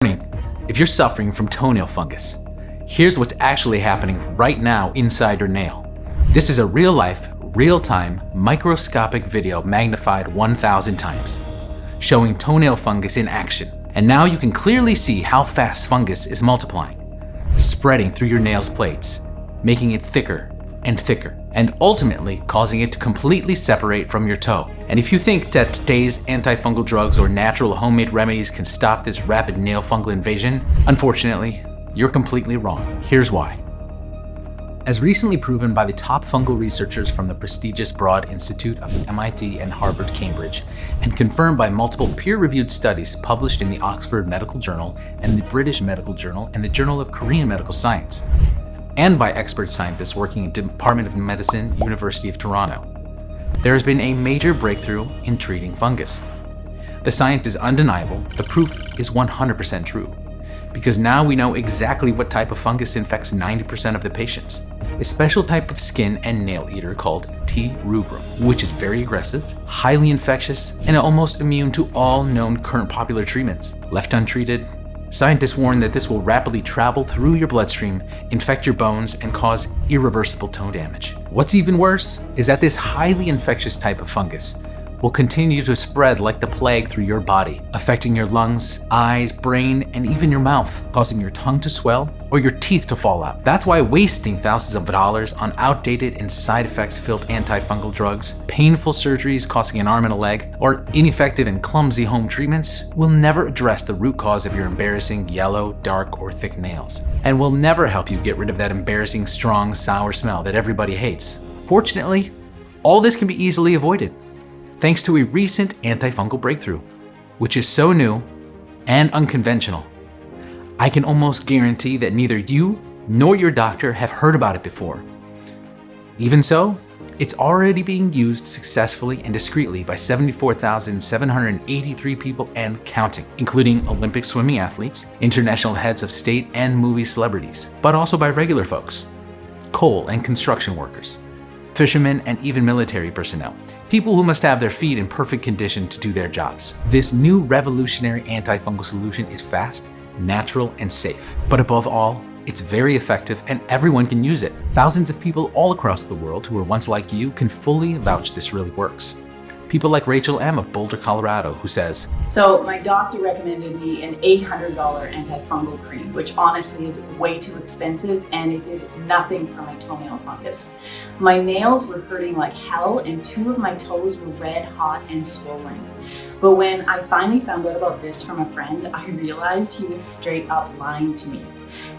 Warning, if you're suffering from toenail fungus, here's what's actually happening right now inside your nail. This is a real-life, real-time, microscopic video magnified 1,000 times, showing toenail fungus in action. And now you can clearly see how fast fungus is multiplying, spreading through your nail's plates, making it thicker and thicker, and ultimately causing it to completely separate from your toe. And if you think that today's antifungal drugs or natural homemade remedies can stop this rapid nail fungal invasion, unfortunately, you're completely wrong. Here's why. As recently proven by the top fungal researchers from the prestigious Broad Institute of MIT and Harvard Cambridge, and confirmed by multiple peer-reviewed studies published in the Oxford Medical Journal and the British Medical Journal and the Journal of Korean Medical Science, and by expert scientists working at the Department of Medicine, University of Toronto, there has been a major breakthrough in treating fungus. The science is undeniable, the proof is 100% true, because now we know exactly what type of fungus infects 90% of the patients. A special type of skin and nail eater called T. rubrum, which is very aggressive, highly infectious, and almost immune to all known current popular treatments. Left untreated, scientists warn that this will rapidly travel through your bloodstream, infect your bones, and cause irreversible toe damage. What's even worse is that this highly infectious type of fungus will continue to spread like the plague through your body, affecting your lungs, eyes, brain, and even your mouth, causing your tongue to swell or your teeth to fall out. That's why wasting thousands of dollars on outdated and side effects-filled antifungal drugs, painful surgeries costing an arm and a leg, or ineffective and clumsy home treatments will never address the root cause of your embarrassing yellow, dark, or thick nails, and will never help you get rid of that embarrassing, strong, sour smell that everybody hates. Fortunately, all this can be easily avoided, thanks to a recent antifungal breakthrough, which is so new and unconventional. I can almost guarantee that neither you nor your doctor have heard about it before. Even so, it's already being used successfully and discreetly by 74,783 people and counting, including Olympic swimming athletes, international heads of state and movie celebrities, but also by regular folks, coal and construction workers, fishermen, and even military personnel, people who must have their feet in perfect condition to do their jobs. This new revolutionary antifungal solution is fast, natural, and safe. But above all, it's very effective and everyone can use it. Thousands of people all across the world who were once like you can fully vouch this really works. People like Rachel M. of Boulder, Colorado, who says, "So my doctor recommended me an $800 antifungal cream, which honestly is way too expensive, and it did nothing for my toenail fungus. My nails were hurting like hell and 2 of my toes were red hot and swollen. But when I finally found out about this from a friend, I realized he was straight up lying to me.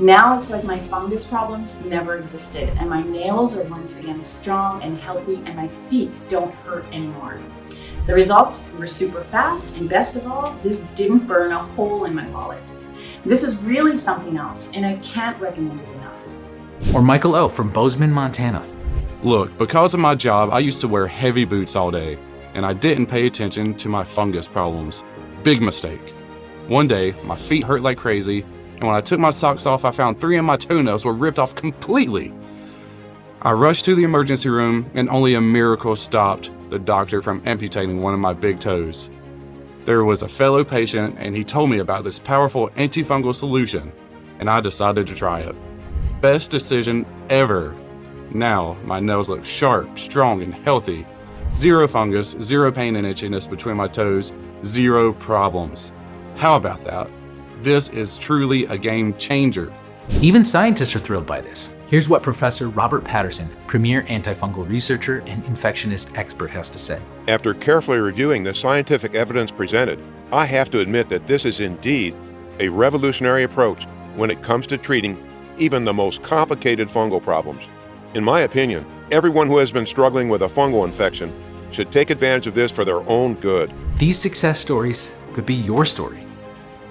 Now it's like my fungus problems never existed, and my nails are once again strong and healthy, and my feet don't hurt anymore. The results were super fast, and best of all, this didn't burn a hole in my wallet. This is really something else, and I can't recommend it enough." Or Michael O. from Bozeman, Montana. Look, because of my job, I used to wear heavy boots all day, and I didn't pay attention to my fungus problems. Big mistake. One day, my feet hurt like crazy, and when I took my socks off, I found 3 of my toenails were ripped off completely. I rushed to the emergency room, and only a miracle stopped the doctor from amputating one of my big toes. There was a fellow patient, and he told me about this powerful antifungal solution, and I decided to try it. Best decision ever. Now, my nails look sharp, strong, and healthy. 0 fungus, 0 pain and itchiness between my toes, 0 problems. How about that? This is truly a game changer. Even scientists are thrilled by this. Here's what Professor Robert Patterson, premier antifungal researcher and infectionist expert, has to say. After carefully reviewing the scientific evidence presented, I have to admit that this is indeed a revolutionary approach when it comes to treating even the most complicated fungal problems. In my opinion, everyone who has been struggling with a fungal infection should take advantage of this for their own good. These success stories could be your story.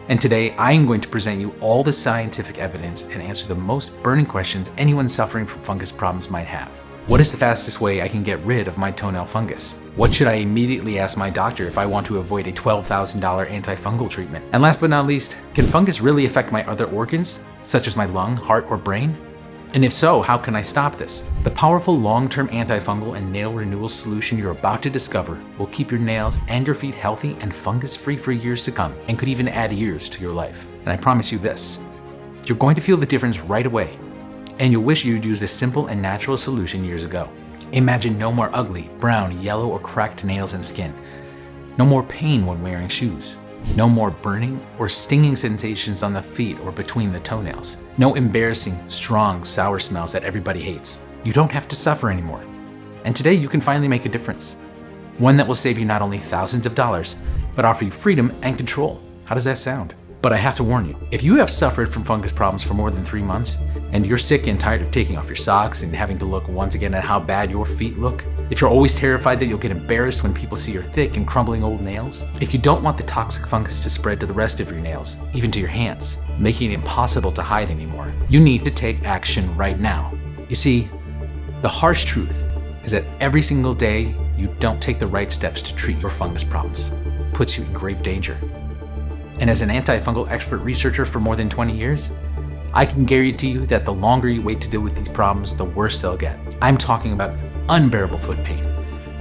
And today, I am going to present you all the scientific evidence and answer the most burning questions anyone suffering from fungus problems might have. What is the fastest way I can get rid of my toenail fungus? What should I immediately ask my doctor if I want to avoid a $12,000 antifungal treatment? And last but not least, can fungus really affect my other organs, such as my lung, heart, or brain? And if so, how can I stop this? The powerful long-term antifungal and nail renewal solution you're about to discover will keep your nails and your feet healthy and fungus-free for years to come, and could even add years to your life. And I promise you this, you're going to feel the difference right away, and you'll wish you'd used a simple and natural solution years ago. Imagine no more ugly, brown, yellow, or cracked nails and skin. No more pain when wearing shoes. No more burning or stinging sensations on the feet or between the toenails. No embarrassing, strong, sour smells that everybody hates. You don't have to suffer anymore. And today you can finally make a difference. One that will save you not only thousands of dollars, but offer you freedom and control. How does that sound? But I have to warn you, if you have suffered from fungus problems for more than 3 months, and you're sick and tired of taking off your socks and having to look once again at how bad your feet look, if you're always terrified that you'll get embarrassed when people see your thick and crumbling old nails, if you don't want the toxic fungus to spread to the rest of your nails, even to your hands, making it impossible to hide anymore, you need to take action right now. You see, the harsh truth is that every single day you don't take the right steps to treat your fungus problems puts you in grave danger. And as an antifungal expert researcher for more than 20 years, I can guarantee you that the longer you wait to deal with these problems, the worse they'll get. I'm talking about unbearable foot pain,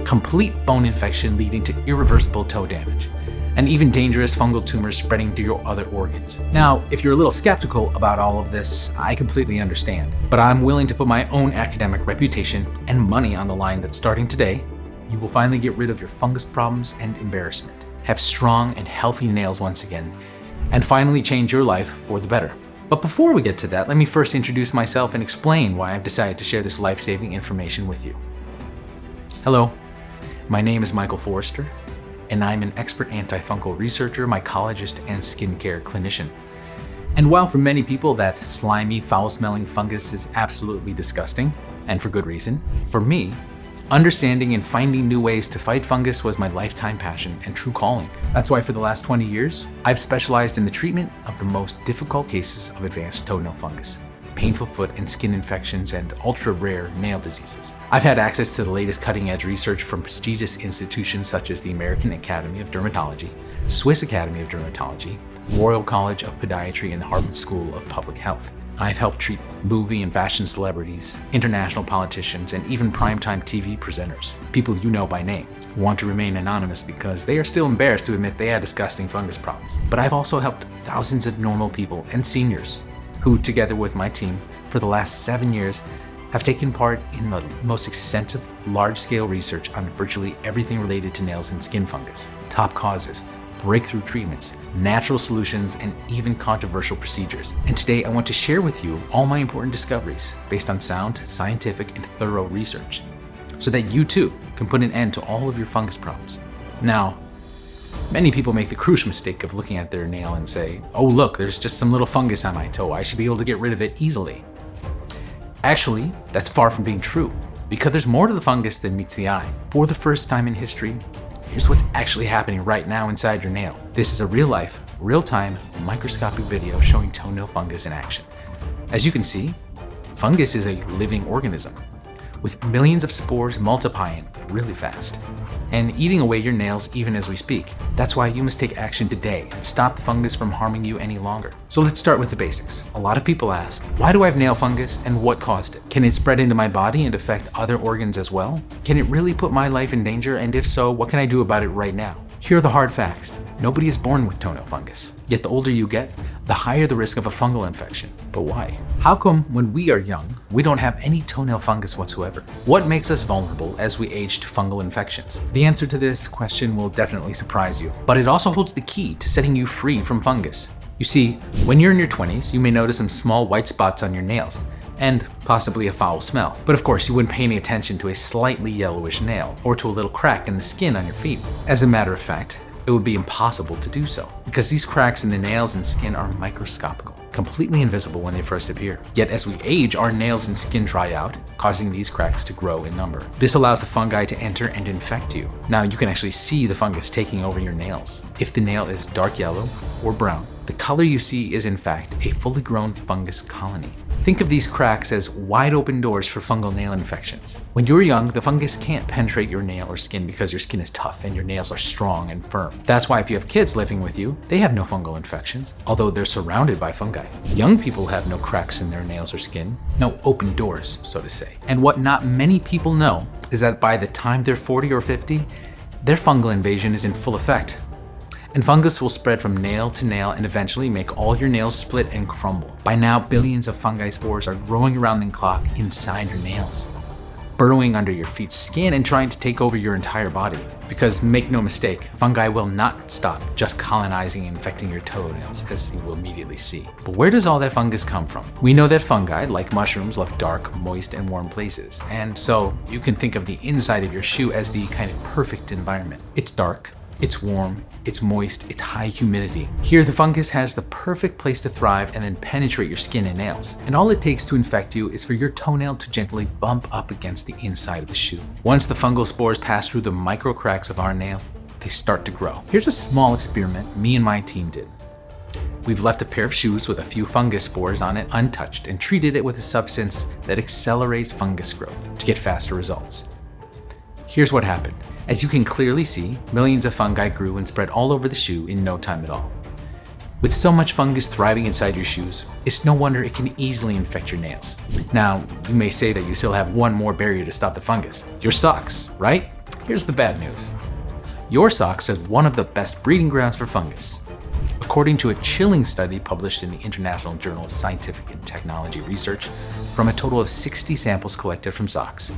complete bone infection leading to irreversible toe damage, and even dangerous fungal tumors spreading to your other organs. Now, if you're a little skeptical about all of this, I completely understand, but I'm willing to put my own academic reputation and money on the line that starting today, you will finally get rid of your fungus problems and embarrassment, have strong and healthy nails once again, and finally change your life for the better. But before we get to that, let me first introduce myself and explain why I've decided to share this life-saving information with you. Hello, my name is Michael Forrester, and I'm an expert antifungal researcher, mycologist, and skincare clinician. And while for many people that slimy, foul-smelling fungus is absolutely disgusting, and for good reason, for me, understanding and finding new ways to fight fungus was my lifetime passion and true calling. That's why for the last 20 years, I've specialized in the treatment of the most difficult cases of advanced toenail fungus, painful foot and skin infections, and ultra-rare nail diseases. I've had access to the latest cutting-edge research from prestigious institutions such as the American Academy of Dermatology, Swiss Academy of Dermatology, Royal College of Podiatry, and the Harvard School of Public Health. I've helped treat movie and fashion celebrities, international politicians, and even primetime TV presenters, people you know by name, who want to remain anonymous because they are still embarrassed to admit they had disgusting fungus problems. But I've also helped thousands of normal people and seniors who, together with my team, for the last 7 years, have taken part in the most extensive, large-scale research on virtually everything related to nails and skin fungus, top causes, breakthrough treatments, natural solutions, and even controversial procedures. And today I want to share with you all my important discoveries based on sound, scientific, and thorough research, so that you too can put an end to all of your fungus problems. Now, many people make the crucial mistake of looking at their nail and say, oh look, there's just some little fungus on my toe, I should be able to get rid of it easily. Actually, that's far from being true, because there's more to the fungus than meets the eye. For the first time in history, here's what's actually happening right now inside your nail. This is a real-life, real-time, microscopic video showing toenail fungus in action. As you can see, fungus is a living organism, with millions of spores multiplying really fast, and eating away your nails even as we speak. That's why you must take action today and stop the fungus from harming you any longer. So let's start with the basics. A lot of people ask, why do I have nail fungus and what caused it? Can it spread into my body and affect other organs as well? Can it really put my life in danger? And if so, what can I do about it right now? Here are the hard facts. Nobody is born with toenail fungus. Yet the older you get, the higher the risk of a fungal infection. But why? How come when we are young, we don't have any toenail fungus whatsoever? What makes us vulnerable as we age to fungal infections? The answer to this question will definitely surprise you, but it also holds the key to setting you free from fungus. You see, when you're in your 20s, you may notice some small white spots on your nails, and possibly a foul smell. But of course, you wouldn't pay any attention to a slightly yellowish nail, or to a little crack in the skin on your feet. As a matter of fact, it would be impossible to do so, because these cracks in the nails and skin are microscopical, completely invisible when they first appear. Yet as we age, our nails and skin dry out, causing these cracks to grow in number. This allows the fungi to enter and infect you. Now you can actually see the fungus taking over your nails. If the nail is dark yellow or brown, the color you see is in fact a fully grown fungus colony. Think of these cracks as wide open doors for fungal nail infections. When you're young, the fungus can't penetrate your nail or skin because your skin is tough and your nails are strong and firm. That's why if you have kids living with you, they have no fungal infections, although they're surrounded by fungi. Young people have no cracks in their nails or skin, no open doors, so to say. And what not many people know is that by the time they're 40 or 50, their fungal invasion is in full effect. And fungus will spread from nail to nail and eventually make all your nails split and crumble. By now, billions of fungi spores are growing around the clock inside your nails, burrowing under your feet's skin and trying to take over your entire body. Because make no mistake, fungi will not stop just colonizing and infecting your toenails, as you will immediately see. But where does all that fungus come from? We know that fungi, like mushrooms, love dark, moist, and warm places. And so you can think of the inside of your shoe as the kind of perfect environment. It's dark, it's warm, it's moist, it's high humidity. Here, the fungus has the perfect place to thrive and then penetrate your skin and nails. And all it takes to infect you is for your toenail to gently bump up against the inside of the shoe. Once the fungal spores pass through the micro cracks of our nail, they start to grow. Here's a small experiment me and my team did. We've left a pair of shoes with a few fungus spores on it untouched and treated it with a substance that accelerates fungus growth to get faster results. Here's what happened. As you can clearly see, millions of fungi grew and spread all over the shoe in no time at all. With so much fungus thriving inside your shoes, it's no wonder it can easily infect your nails. Now, you may say that you still have one more barrier to stop the fungus. Your socks, right? Here's the bad news. Your socks are one of the best breeding grounds for fungus. According to a chilling study published in the International Journal of Scientific and Technology Research, from a total of 60 samples collected from socks,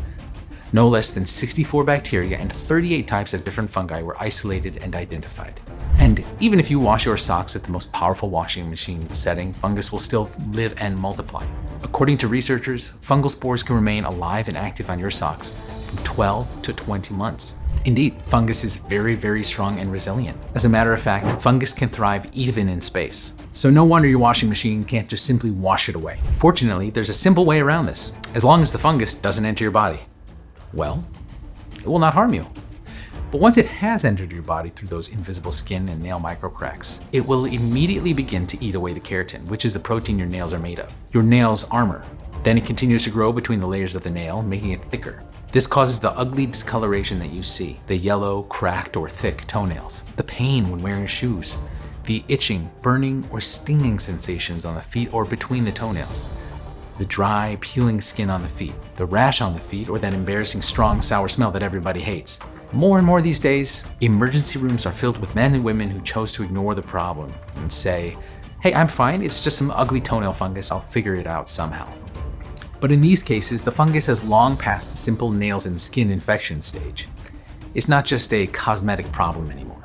no less than 64 bacteria and 38 types of different fungi were isolated and identified. And even if you wash your socks at the most powerful washing machine setting, fungus will still live and multiply. According to researchers, fungal spores can remain alive and active on your socks from 12 to 20 months. Indeed, fungus is very, very strong and resilient. As a matter of fact, fungus can thrive even in space. So no wonder your washing machine can't just simply wash it away. Fortunately, there's a simple way around this. As long as the fungus doesn't enter your body, well, it will not harm you. But once it has entered your body through those invisible skin and nail microcracks, it will immediately begin to eat away the keratin, which is the protein your nails are made of, your nail's armor. Then it continues to grow between the layers of the nail, making it thicker. This causes the ugly discoloration that you see, the yellow, cracked, or thick toenails, the pain when wearing shoes, the itching, burning, or stinging sensations on the feet or between the toenails, the dry, peeling skin on the feet, the rash on the feet, or that embarrassing, strong, sour smell that everybody hates. More and more these days, emergency rooms are filled with men and women who chose to ignore the problem and say, "Hey, I'm fine, it's just some ugly toenail fungus, I'll figure it out somehow." But in these cases, the fungus has long passed the simple nails and skin infection stage. It's not just a cosmetic problem anymore.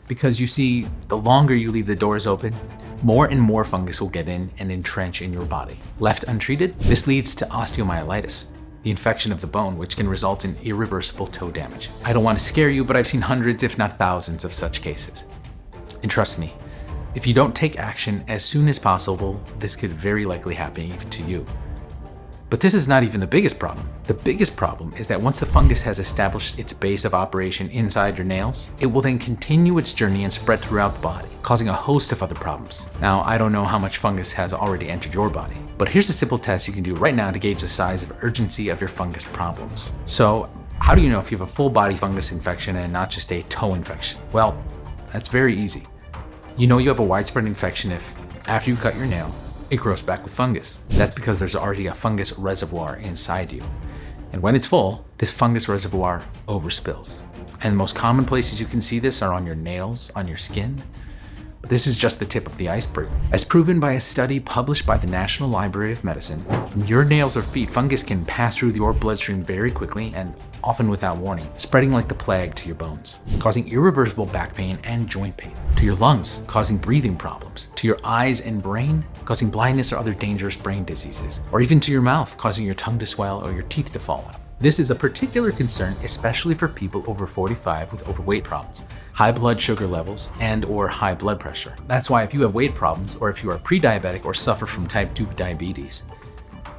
Because you see, the longer you leave the doors open, more and more fungus will get in and entrench in your body. Left untreated, this leads to osteomyelitis, the infection of the bone, which can result in irreversible toe damage. I don't want to scare you, but I've seen hundreds, if not thousands, of such cases. And trust me, if you don't take action as soon as possible, this could very likely happen even to you. But this is not even the biggest problem. The biggest problem is that once the fungus has established its base of operation inside your nails, it will then continue its journey and spread throughout the body, causing a host of other problems. Now, I don't know how much fungus has already entered your body, but here's a simple test you can do right now to gauge the size of urgency of your fungus problems. So, how do you know if you have a full body fungus infection and not just a toe infection? Well, that's very easy. You know you have a widespread infection if, after you cut your nail, it grows back with fungus. That's because there's already a fungus reservoir inside you. And when it's full, this fungus reservoir overspills. And the most common places you can see this are on your nails, on your skin. But this is just the tip of the iceberg. As proven by a study published by the National Library of Medicine, from your nails or feet, fungus can pass through your bloodstream very quickly and often without warning, spreading like the plague to your bones, causing irreversible back pain and joint pain, to your lungs, causing breathing problems, to your eyes and brain, causing blindness or other dangerous brain diseases, or even to your mouth, causing your tongue to swell or your teeth to fall out. This is a particular concern, especially for people over 45 with overweight problems, high blood sugar levels, and/or high blood pressure. That's why if you have weight problems, or if you are pre-diabetic or suffer from type 2 diabetes,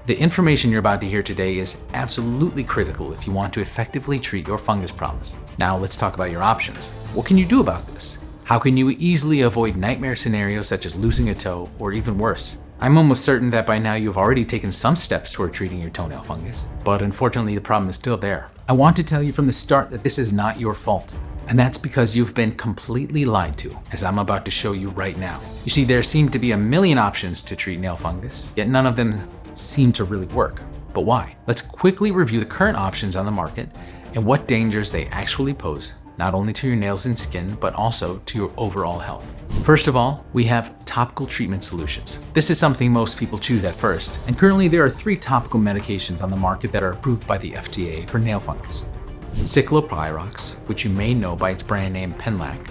the information you're about to hear today is absolutely critical if you want to effectively treat your fungus problems. Now let's talk about your options. What can you do about this? How can you easily avoid nightmare scenarios such as losing a toe, or even worse? I'm almost certain that by now you've already taken some steps toward treating your toenail fungus, but unfortunately the problem is still there. I want to tell you from the start that this is not your fault. And that's because you've been completely lied to, as I'm about to show you right now. You see, there seem to be a million options to treat nail fungus, yet none of them seem to really work. But why? Let's quickly review the current options on the market and what dangers they actually pose, not only to your nails and skin, but also to your overall health. First of all, we have topical treatment solutions. This is something most people choose at first, and currently there are 3 topical medications on the market that are approved by the FDA for nail fungus. Ciclopyrox, which you may know by its brand name Penlac,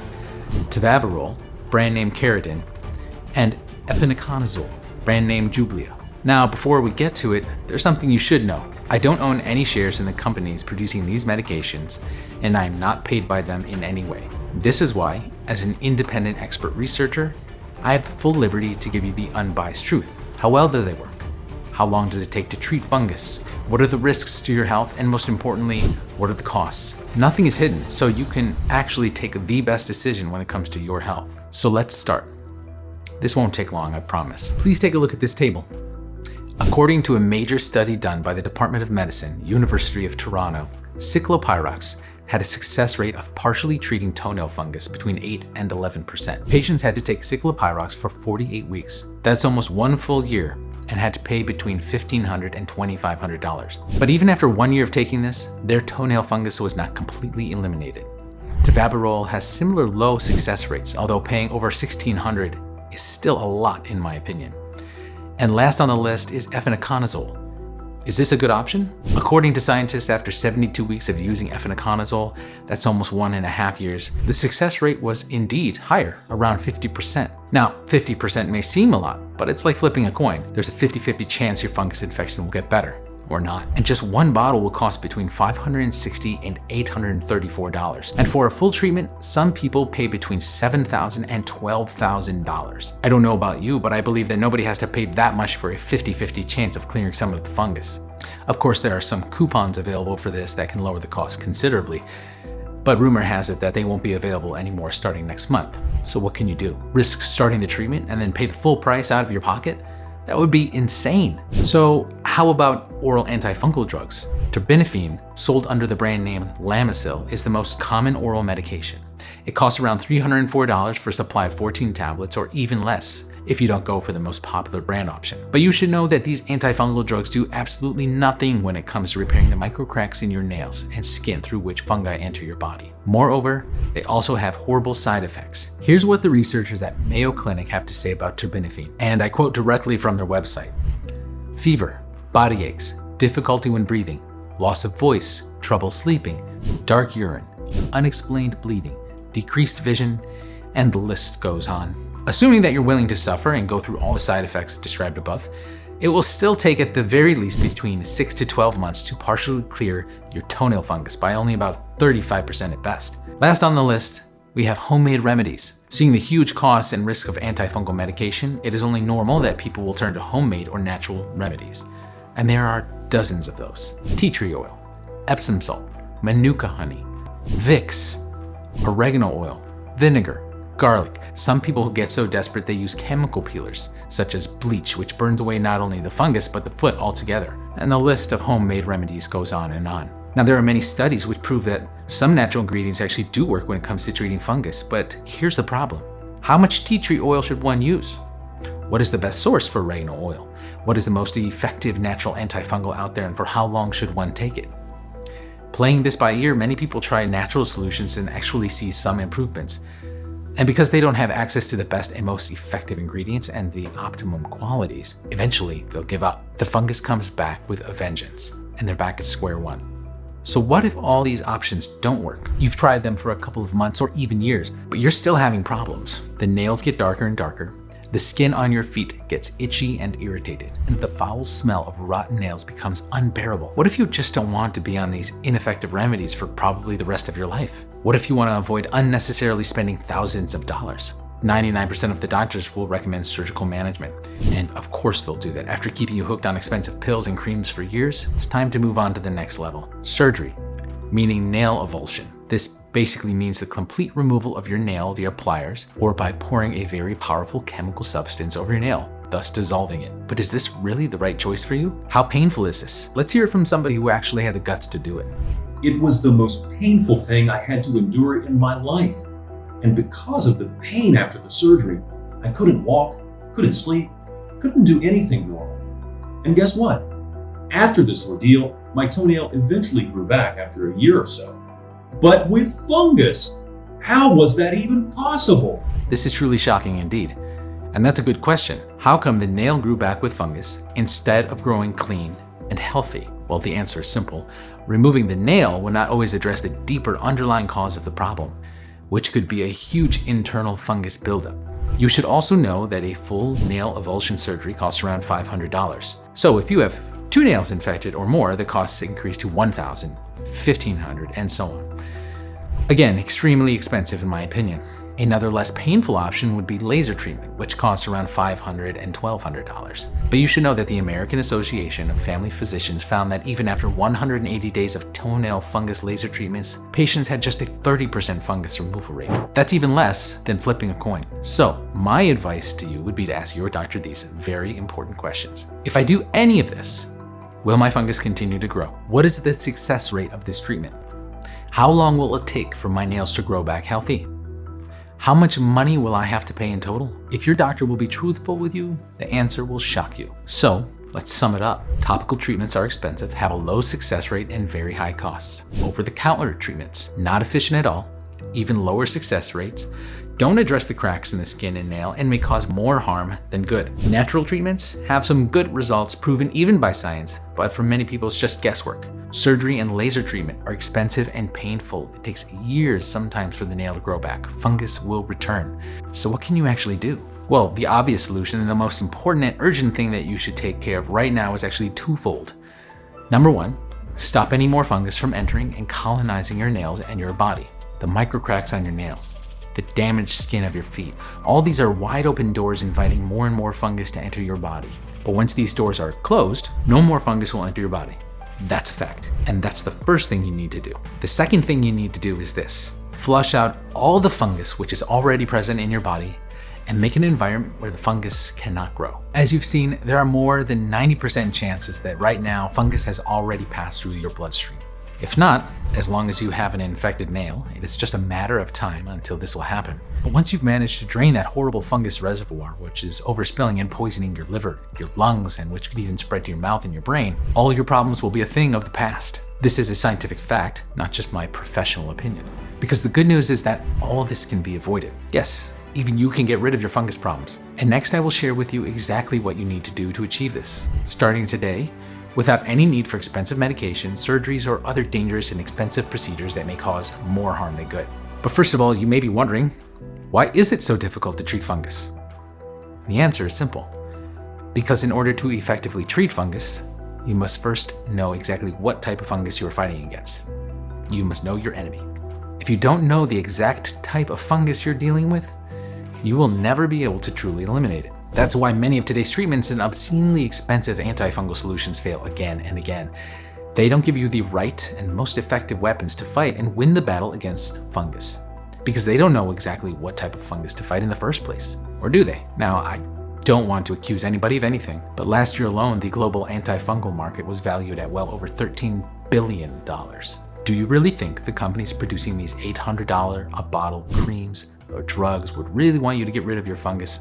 Tavabarol, brand name Caridin, and efinaconazole, brand name Jublia. Now, before we get to it, there's something you should know. I don't own any shares in the companies producing these medications, and I am not paid by them in any way. This is why, as an independent expert researcher, I have the full liberty to give you the unbiased truth. How well do they work? How long does it take to treat fungus? What are the risks to your health? And most importantly, what are the costs? Nothing is hidden, so you can actually take the best decision when it comes to your health. So let's start. This won't take long, I promise. Please take a look at this table. According to a major study done by the Department of Medicine, University of Toronto, Ciclopyrox had a success rate of partially treating toenail fungus between 8 and 11%. Patients had to take Ciclopyrox for 48 weeks. That's almost 1 full year, and had to pay between $1,500 and $2,500. But even after 1 year of taking this, their toenail fungus was not completely eliminated. Tavabarol has similar low success rates, although paying over $1,600 is still a lot in my opinion. And last on the list is efinaconazole. Is this a good option? According to scientists, after 72 weeks of using efinaconazole, that's almost 1.5 years, the success rate was indeed higher, around 50%. Now, 50% may seem a lot, but it's like flipping a coin. There's a 50-50 chance your fungus infection will get better, or not. And just 1 bottle will cost between $560 and $834. And for a full treatment, some people pay between $7,000 and $12,000. I don't know about you, but I believe that nobody has to pay that much for a 50-50 chance of clearing some of the fungus. Of course, there are some coupons available for this that can lower the cost considerably, but rumor has it that they won't be available anymore starting next month. So what can you do? Risk starting the treatment and then pay the full price out of your pocket? That would be insane. So how about oral antifungal drugs? Terbinafine, sold under the brand name Lamisil, is the most common oral medication. It costs around $304 for a supply of 14 tablets, or even less if you don't go for the most popular brand option. But you should know that these antifungal drugs do absolutely nothing when it comes to repairing the microcracks in your nails and skin through which fungi enter your body. Moreover, they also have horrible side effects. Here's what the researchers at Mayo Clinic have to say about terbinafine, and I quote directly from their website. Fever, body aches, difficulty when breathing, loss of voice, trouble sleeping, dark urine, unexplained bleeding, decreased vision, and the list goes on. Assuming that you're willing to suffer and go through all the side effects described above, it will still take at the very least between 6 to 12 months to partially clear your toenail fungus by only about 35% at best. Last on the list, we have homemade remedies. Seeing the huge costs and risk of antifungal medication, it is only normal that people will turn to homemade or natural remedies. And there are dozens of those. Tea tree oil, Epsom salt, Manuka honey, Vicks, oregano oil, vinegar, garlic. Some people get so desperate they use chemical peelers, such as bleach, which burns away not only the fungus but the foot altogether. And the list of homemade remedies goes on and on. Now, there are many studies which prove that some natural ingredients actually do work when it comes to treating fungus, but here's the problem. How much tea tree oil should one use? What is the best source for oregano oil? What is the most effective natural antifungal out there, and for how long should one take it? Playing this by ear, many people try natural solutions and actually see some improvements. And because they don't have access to the best and most effective ingredients and the optimum qualities, eventually they'll give up. The fungus comes back with a vengeance, and they're back at square one. So what if all these options don't work? You've tried them for a couple of months or even years, but you're still having problems. The nails get darker and darker, the skin on your feet gets itchy and irritated, and the foul smell of rotten nails becomes unbearable. What if you just don't want to be on these ineffective remedies for probably the rest of your life? What if you want to avoid unnecessarily spending thousands of dollars? 99% of the doctors will recommend surgical management. And of course they'll do that. After keeping you hooked on expensive pills and creams for years, it's time to move on to the next level. Surgery, meaning nail avulsion. This basically means the complete removal of your nail via pliers or by pouring a very powerful chemical substance over your nail, thus dissolving it. But is this really the right choice for you? How painful is this? Let's hear it from somebody who actually had the guts to do it. It was the most painful thing I had to endure in my life. And because of the pain after the surgery, I couldn't walk, couldn't sleep, couldn't do anything normal. And guess what? After this ordeal, my toenail eventually grew back after a year or so. But with fungus, how was that even possible? This is truly shocking indeed. And that's a good question. How come the nail grew back with fungus instead of growing clean and healthy? Well, the answer is simple. Removing the nail will not always address the deeper underlying cause of the problem, which could be a huge internal fungus buildup. You should also know that a full nail avulsion surgery costs around $500. So if you have 2 nails infected or more, the costs increase to $1,000, $1,500, and so on. Again, extremely expensive in my opinion. Another less painful option would be laser treatment, which costs around $500 and $1,200. But you should know that the American Association of Family Physicians found that even after 180 days of toenail fungus laser treatments, patients had just a 30% fungus removal rate. That's even less than flipping a coin. So my advice to you would be to ask your doctor these very important questions. If I do any of this, will my fungus continue to grow? What is the success rate of this treatment? How long will it take for my nails to grow back healthy? How much money will I have to pay in total? If your doctor will be truthful with you, the answer will shock you. So let's sum it up. Topical treatments are expensive, have a low success rate, and very high costs. Over-the-counter treatments, not efficient at all, even lower success rates, don't address the cracks in the skin and nail, and may cause more harm than good. Natural treatments have some good results proven even by science, but for many people it's just guesswork. Surgery and laser treatment are expensive and painful. It takes years sometimes for the nail to grow back. Fungus will return. So what can you actually do? Well, the obvious solution and the most important and urgent thing that you should take care of right now is actually twofold. Number 1, stop any more fungus from entering and colonizing your nails and your body. The microcracks on your nails, the damaged skin of your feet. All these are wide open doors inviting more and more fungus to enter your body. But once these doors are closed, no more fungus will enter your body. That's a fact. And that's the first thing you need to do. The second thing you need to do is this. Flush out all the fungus which is already present in your body and make an environment where the fungus cannot grow. As you've seen, there are more than 90% chances that right now fungus has already passed through your bloodstream. If not, as long as you have an infected nail, it's just a matter of time until this will happen. But once you've managed to drain that horrible fungus reservoir, which is overspilling and poisoning your liver, your lungs, and which could even spread to your mouth and your brain, all your problems will be a thing of the past. This is a scientific fact, not just my professional opinion. Because the good news is that all of this can be avoided. Yes, even you can get rid of your fungus problems. And next I will share with you exactly what you need to do to achieve this. Starting today, without any need for expensive medication, surgeries, or other dangerous and expensive procedures that may cause more harm than good. But first of all, you may be wondering, why is it so difficult to treat fungus? The answer is simple. Because in order to effectively treat fungus, you must first know exactly what type of fungus you are fighting against. You must know your enemy. If you don't know the exact type of fungus you're dealing with, you will never be able to truly eliminate it. That's why many of today's treatments and obscenely expensive antifungal solutions fail again and again. They don't give you the right and most effective weapons to fight and win the battle against fungus, because they don't know exactly what type of fungus to fight in the first place. Or do they? Now, I don't want to accuse anybody of anything, but last year alone, the global antifungal market was valued at well over $13 billion. Do you really think the companies producing these $800 a bottle creams or drugs would really want you to get rid of your fungus?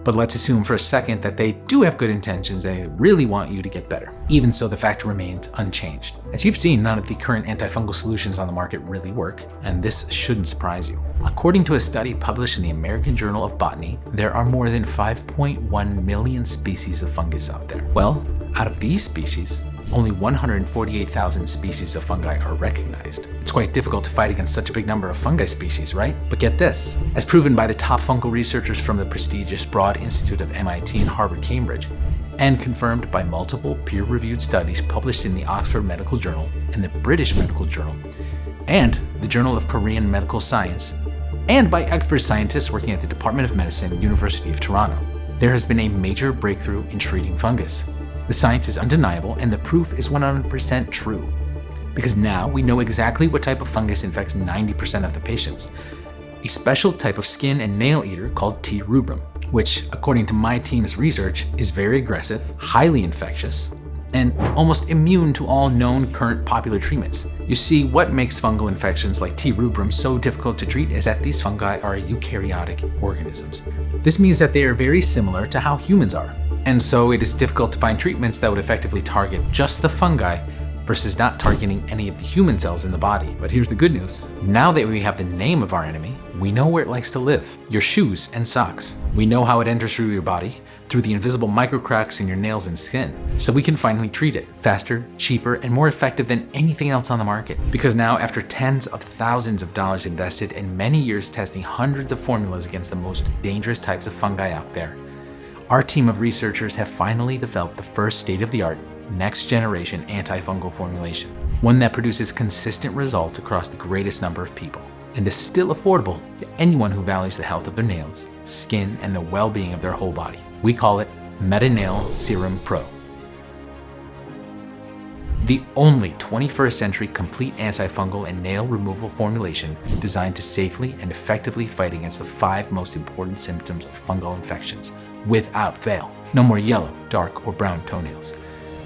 But let's assume for a second that they do have good intentions and they really want you to get better. Even so, the fact remains unchanged. As you've seen, none of the current antifungal solutions on the market really work, and this shouldn't surprise you. According to a study published in the American Journal of Botany, there are more than 5.1 million species of fungus out there. Well, out of these species, only 148,000 species of fungi are recognized. It's quite difficult to fight against such a big number of fungi species, right? But get this, as proven by the top fungal researchers from the prestigious Broad Institute of MIT and Harvard Cambridge, and confirmed by multiple peer-reviewed studies published in the Oxford Medical Journal and the British Medical Journal, and the Journal of Korean Medical Science, and by expert scientists working at the Department of Medicine, University of Toronto, there has been a major breakthrough in treating fungus. The science is undeniable and the proof is 100% true. Because now we know exactly what type of fungus infects 90% of the patients. A special type of skin and nail eater called T. rubrum, which, according to my team's research, is very aggressive, highly infectious, and almost immune to all known current popular treatments. You see, what makes fungal infections like T. rubrum so difficult to treat is that these fungi are eukaryotic organisms. This means that they are very similar to how humans are. And so it is difficult to find treatments that would effectively target just the fungi versus not targeting any of the human cells in the body. But here's the good news. Now that we have the name of our enemy, we know where it likes to live, your shoes and socks. We know how it enters through your body, through the invisible microcracks in your nails and skin, so we can finally treat it faster, cheaper, and more effective than anything else on the market. Because now, after tens of thousands of dollars invested and many years testing hundreds of formulas against the most dangerous types of fungi out there, our team of researchers have finally developed the first state-of-the-art, next-generation antifungal formulation, one that produces consistent results across the greatest number of people, and is still affordable to anyone who values the health of their nails, skin, and the well-being of their whole body. We call it Metanail Serum Pro. The only 21st century complete antifungal and nail removal formulation designed to safely and effectively fight against the 5 most important symptoms of fungal infections without fail. No more yellow, dark, or brown toenails.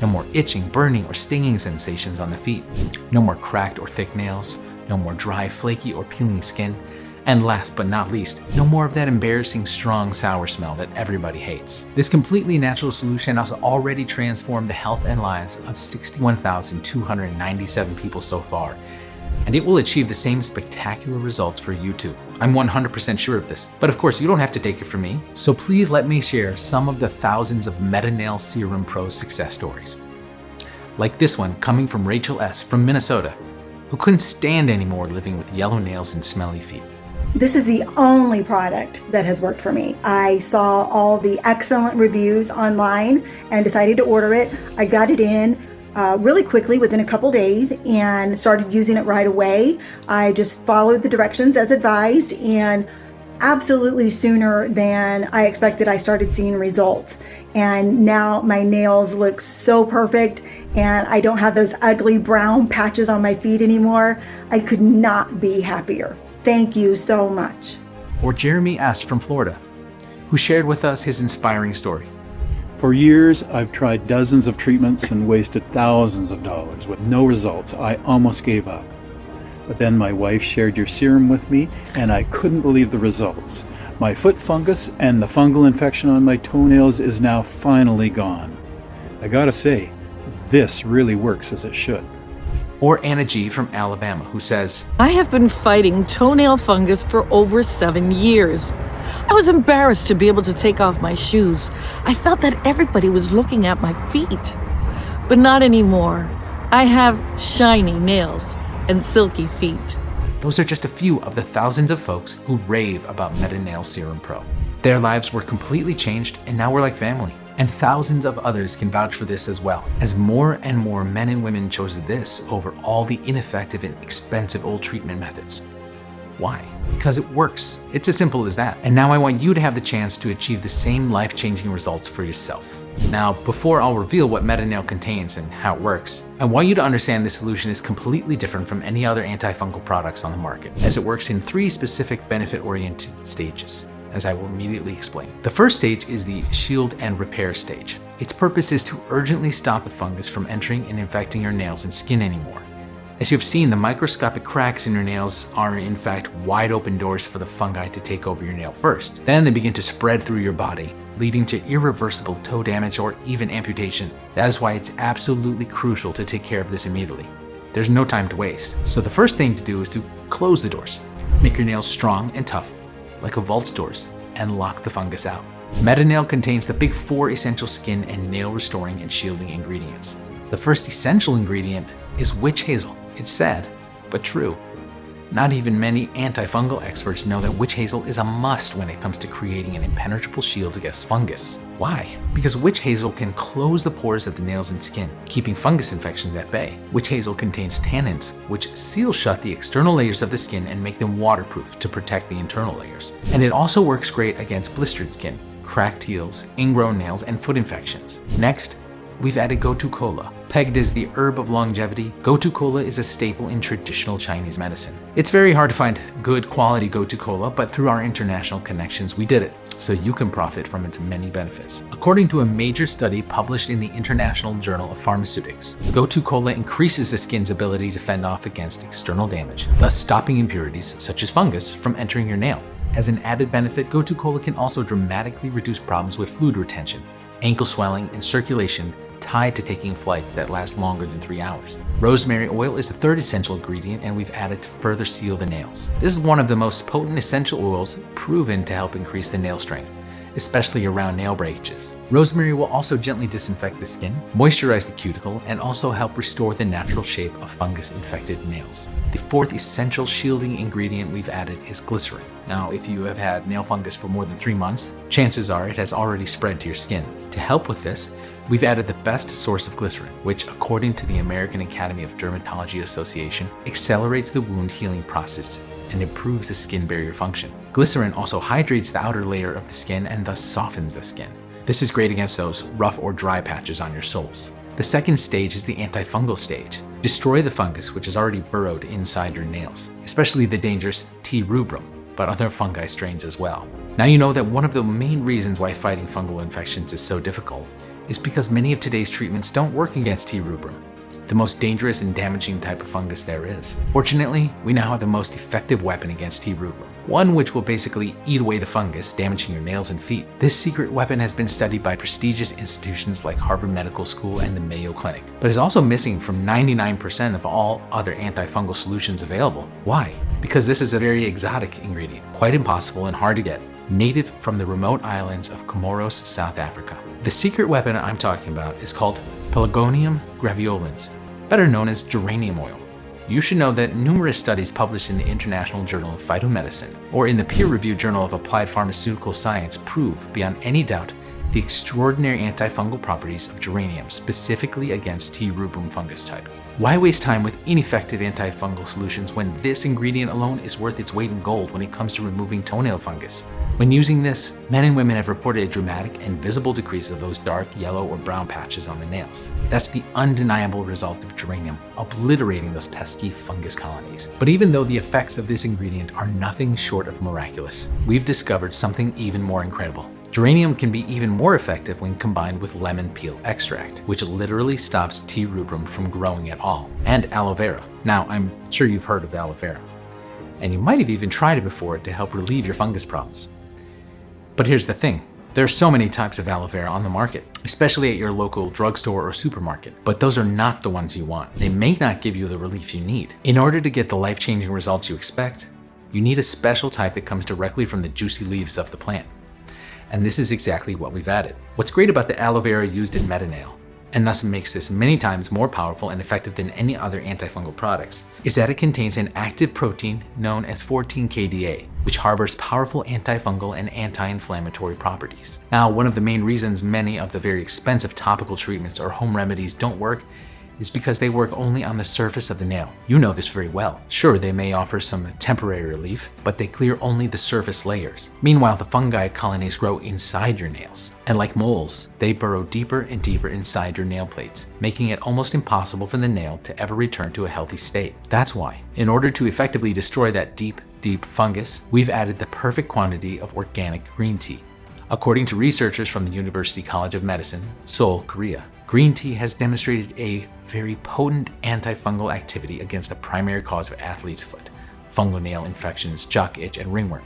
No more itching, burning, or stinging sensations on the feet. No more cracked or thick nails. No more dry, flaky, or peeling skin. And last but not least, no more of that embarrassing, strong, sour smell that everybody hates. This completely natural solution has already transformed the health and lives of 61,297 people so far, and it will achieve the same spectacular results for you too. I'm 100% sure of this, but of course you don't have to take it from me, so please let me share some of the thousands of Metanail Serum Pro success stories. Like this one coming from Rachel S. from Minnesota, who couldn't stand anymore living with yellow nails and smelly feet. This is the only product that has worked for me. I saw all the excellent reviews online and decided to order it. I got it in really quickly within a couple days and started using it right away. I just followed the directions as advised, and absolutely sooner than I expected, I started seeing results. And now my nails look so perfect, and I don't have those ugly brown patches on my feet anymore. I could not be happier. Thank you so much. Or Jeremy S. from Florida, who shared with us his inspiring story. For years, I've tried dozens of treatments and wasted thousands of dollars with no results. I almost gave up. But then my wife shared your serum with me, and I couldn't believe the results. My foot fungus and the fungal infection on my toenails is now finally gone. I gotta say, this really works as it should. Or Anna G. from Alabama, who says, I have been fighting toenail fungus for over 7 years. I was embarrassed to be able to take off my shoes. I felt that everybody was looking at my feet. But not anymore. I have shiny nails and silky feet. Those are just a few of the thousands of folks who rave about Metanail Serum Pro. Their lives were completely changed, and now we're like family. And thousands of others can vouch for this as well, as more and more men and women chose this over all the ineffective and expensive old treatment methods. Why? Because it works. It's as simple as that. And now I want you to have the chance to achieve the same life-changing results for yourself. Now, before I'll reveal what Metanail contains and how it works, I want you to understand this solution is completely different from any other antifungal products on the market, as it works in 3 specific benefit-oriented stages, as I will immediately explain. The first stage is the shield and repair stage. Its purpose is to urgently stop the fungus from entering and infecting your nails and skin anymore. As you have seen, the microscopic cracks in your nails are in fact wide open doors for the fungi to take over your nail first. Then they begin to spread through your body, leading to irreversible toe damage or even amputation. That is why it's absolutely crucial to take care of this immediately. There's no time to waste. So the first thing to do is to close the doors. Make your nails strong and tough, like a vault's doors, and lock the fungus out. Metanail contains the big 4 essential skin and nail restoring and shielding ingredients. The first essential ingredient is witch hazel. It's sad, but true. Not even many antifungal experts know that witch hazel is a must when it comes to creating an impenetrable shield against fungus. Why? Because witch hazel can close the pores of the nails and skin, keeping fungus infections at bay. Witch hazel contains tannins, which seal shut the external layers of the skin and make them waterproof to protect the internal layers. And it also works great against blistered skin, cracked heels, ingrown nails, and foot infections. Next, we've added gotu kola. Pegged as the herb of longevity, gotu kola is a staple in traditional Chinese medicine. It's very hard to find good quality gotu kola, but through our international connections, we did it, so you can profit from its many benefits. According to a major study published in the International Journal of Pharmaceutics, gotu kola increases the skin's ability to fend off against external damage, thus stopping impurities such as fungus from entering your nail. As an added benefit, gotu kola can also dramatically reduce problems with fluid retention, ankle swelling, and circulation tied to taking flight that lasts longer than 3 hours. Rosemary oil is the third essential ingredient, and we've added to further seal the nails. This is one of the most potent essential oils proven to help increase the nail strength, especially around nail breakages. Rosemary will also gently disinfect the skin, moisturize the cuticle, and also help restore the natural shape of fungus-infected nails. The fourth essential shielding ingredient we've added is glycerin. Now, if you have had nail fungus for more than 3 months, chances are it has already spread to your skin. To help with this, we've added the best source of glycerin, which, according to the American Academy of Dermatology Association, accelerates the wound healing process and improves the skin barrier function. Glycerin also hydrates the outer layer of the skin and thus softens the skin. This is great against those rough or dry patches on your soles. The second stage is the antifungal stage. Destroy the fungus which is already burrowed inside your nails, especially the dangerous T. rubrum, but other fungi strains as well. Now you know that one of the main reasons why fighting fungal infections is so difficult is because many of today's treatments don't work against T. rubrum, the most dangerous and damaging type of fungus there is. Fortunately, we now have the most effective weapon against T. rubrum, one which will basically eat away the fungus, damaging your nails and feet. This secret weapon has been studied by prestigious institutions like Harvard Medical School and the Mayo Clinic, but is also missing from 99% of all other antifungal solutions available. Why? Because this is a very exotic ingredient, quite impossible and hard to get, native from the remote islands of Comoros, South Africa. The secret weapon I'm talking about is called Pelargonium graveolens, better known as geranium oil. You should know that numerous studies published in the International Journal of Phytomedicine or in the peer-reviewed Journal of Applied Pharmaceutical Science prove beyond any doubt the extraordinary antifungal properties of geranium, specifically against T. rubrum fungus type. Why waste time with ineffective antifungal solutions when this ingredient alone is worth its weight in gold when it comes to removing toenail fungus? When using this, men and women have reported a dramatic and visible decrease of those dark yellow or brown patches on the nails. That's the undeniable result of geranium, obliterating those pesky fungus colonies. But even though the effects of this ingredient are nothing short of miraculous, we've discovered something even more incredible. Geranium can be even more effective when combined with lemon peel extract, which literally stops T. rubrum from growing at all, and aloe vera. Now, I'm sure you've heard of aloe vera, and you might have even tried it before to help relieve your fungus problems. But here's the thing. There are so many types of aloe vera on the market, especially at your local drugstore or supermarket, but those are not the ones you want. They may not give you the relief you need. In order to get the life-changing results you expect, you need a special type that comes directly from the juicy leaves of the plant. And this is exactly what we've added. What's great about the aloe vera used in Metanail, and thus makes this many times more powerful and effective than any other antifungal products, is that it contains an active protein known as 14-KDA, which harbors powerful antifungal and anti-inflammatory properties. Now, one of the main reasons many of the very expensive topical treatments or home remedies don't work is because they work only on the surface of the nail. You know this very well. Sure, they may offer some temporary relief, but they clear only the surface layers. Meanwhile, the fungi colonies grow inside your nails, and like moles, they burrow deeper and deeper inside your nail plates, making it almost impossible for the nail to ever return to a healthy state. That's why, in order to effectively destroy that deep fungus, we've added the perfect quantity of organic green tea. According to researchers from the University College of Medicine, Seoul, Korea, green tea has demonstrated a very potent antifungal activity against the primary cause of athlete's foot, fungal nail infections, jock itch, and ringworm,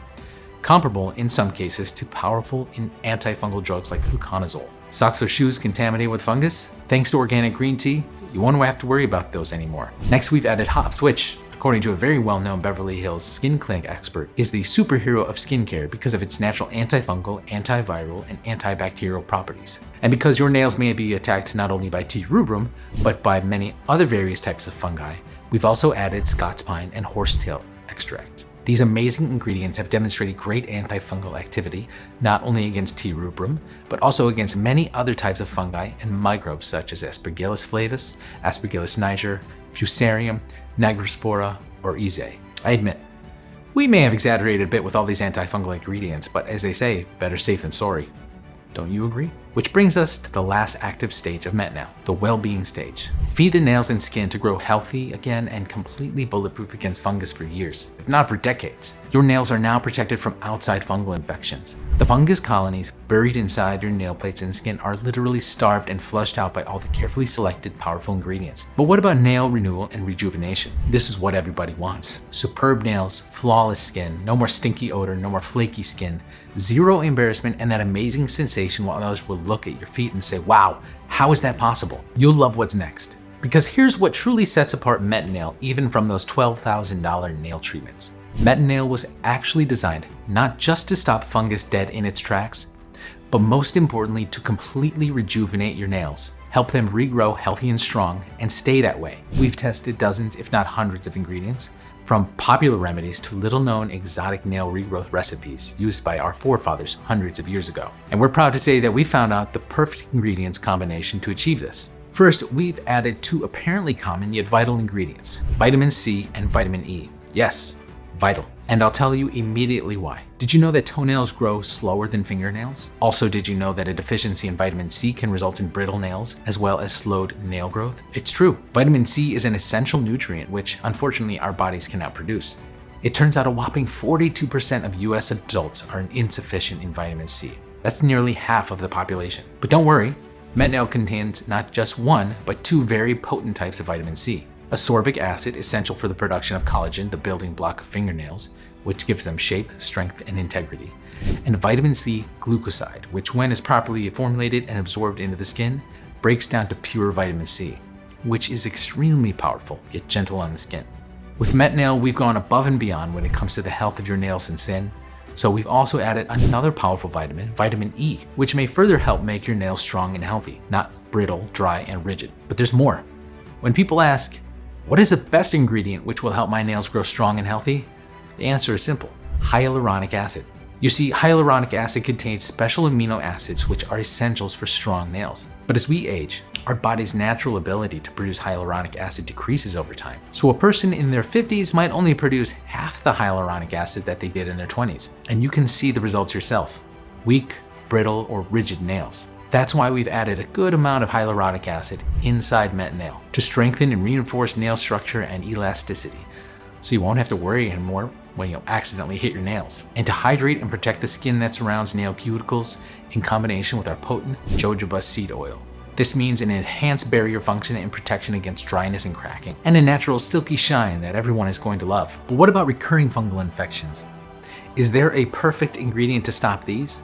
comparable in some cases to powerful antifungal drugs like fluconazole. Socks or shoes contaminated with fungus? Thanks to organic green tea, you won't have to worry about those anymore. Next, we've added hops, which, according to a very well-known Beverly Hills skin clinic expert, is the superhero of skincare because of its natural antifungal, antiviral, and antibacterial properties. And because your nails may be attacked not only by T. rubrum, but by many other various types of fungi, we've also added Scots pine and horsetail extract. These amazing ingredients have demonstrated great antifungal activity, not only against T. rubrum, but also against many other types of fungi and microbes such as Aspergillus flavus, Aspergillus niger, Fusarium, Nigrospora, or Ise. I admit, we may have exaggerated a bit with all these antifungal ingredients, but as they say, better safe than sorry. Don't you agree? Which brings us to the last active stage of Metanail, the well-being stage. Feed the nails and skin to grow healthy again and completely bulletproof against fungus for years, if not for decades. Your nails are now protected from outside fungal infections. The fungus colonies buried inside your nail plates and skin are literally starved and flushed out by all the carefully selected powerful ingredients. But what about nail renewal and rejuvenation? This is what everybody wants. Superb nails, flawless skin, no more stinky odor, no more flaky skin, zero embarrassment, and that amazing sensation while others will look at your feet and say, wow, how is that possible? You'll love what's next. Because here's what truly sets apart Metanail even from those $12,000 nail treatments. Metanail was actually designed not just to stop fungus dead in its tracks, but most importantly to completely rejuvenate your nails, help them regrow healthy and strong, and stay that way. We've tested dozens, if not hundreds of ingredients, from popular remedies to little-known exotic nail regrowth recipes used by our forefathers hundreds of years ago. And we're proud to say that we found out the perfect ingredients combination to achieve this. First, we've added two apparently common yet vital ingredients, vitamin C and vitamin E. Yes, vital. And I'll tell you immediately why. Did you know that toenails grow slower than fingernails? Also, did you know that a deficiency in vitamin C can result in brittle nails as well as slowed nail growth? It's true. Vitamin C is an essential nutrient which, unfortunately, our bodies cannot produce. It turns out a whopping 42% of US adults are insufficient in vitamin C. That's nearly half of the population. But don't worry, Metanail contains not just one, but two very potent types of vitamin C. Ascorbic acid, essential for the production of collagen, the building block of fingernails, which gives them shape, strength, and integrity. And vitamin C glucoside, which when is properly formulated and absorbed into the skin, breaks down to pure vitamin C, which is extremely powerful, yet gentle on the skin. With Metanail, we've gone above and beyond when it comes to the health of your nails and skin. So we've also added another powerful vitamin, vitamin E, which may further help make your nails strong and healthy, not brittle, dry, and rigid. But there's more. When people ask, what is the best ingredient which will help my nails grow strong and healthy? The answer is simple: hyaluronic acid. You see, hyaluronic acid contains special amino acids which are essentials for strong nails. But as we age, our body's natural ability to produce hyaluronic acid decreases over time. So a person in their 50s might only produce half the hyaluronic acid that they did in their 20s. And you can see the results yourself: weak, brittle, or rigid nails. That's why we've added a good amount of hyaluronic acid inside Metanail to strengthen and reinforce nail structure and elasticity, so you won't have to worry anymore when you accidentally hit your nails. And to hydrate and protect the skin that surrounds nail cuticles in combination with our potent jojoba seed oil. This means an enhanced barrier function and protection against dryness and cracking, and a natural silky shine that everyone is going to love. But what about recurring fungal infections? Is there a perfect ingredient to stop these?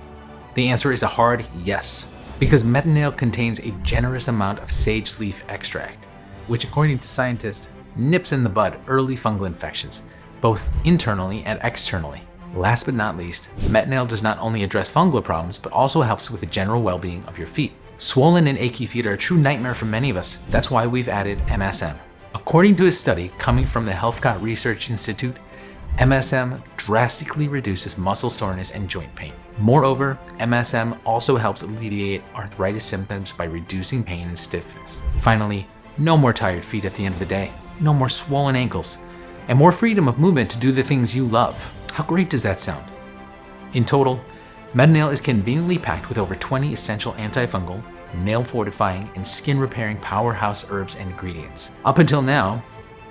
The answer is a hard yes. Because Metanail contains a generous amount of sage leaf extract, which according to scientists nips in the bud early fungal infections, both internally and externally. Last but not least, Metanail does not only address fungal problems, but also helps with the general well-being of your feet. Swollen and achy feet are a true nightmare for many of us. That's why we've added MSM. According to a study coming from the Healthcott Research Institute, MSM drastically reduces muscle soreness and joint pain. Moreover, MSM also helps alleviate arthritis symptoms by reducing pain and stiffness. Finally, no more tired feet at the end of the day, no more swollen ankles, and more freedom of movement to do the things you love. How great does that sound? In total, Metanail is conveniently packed with over 20 essential antifungal, nail fortifying, and skin repairing powerhouse herbs and ingredients. Up until now,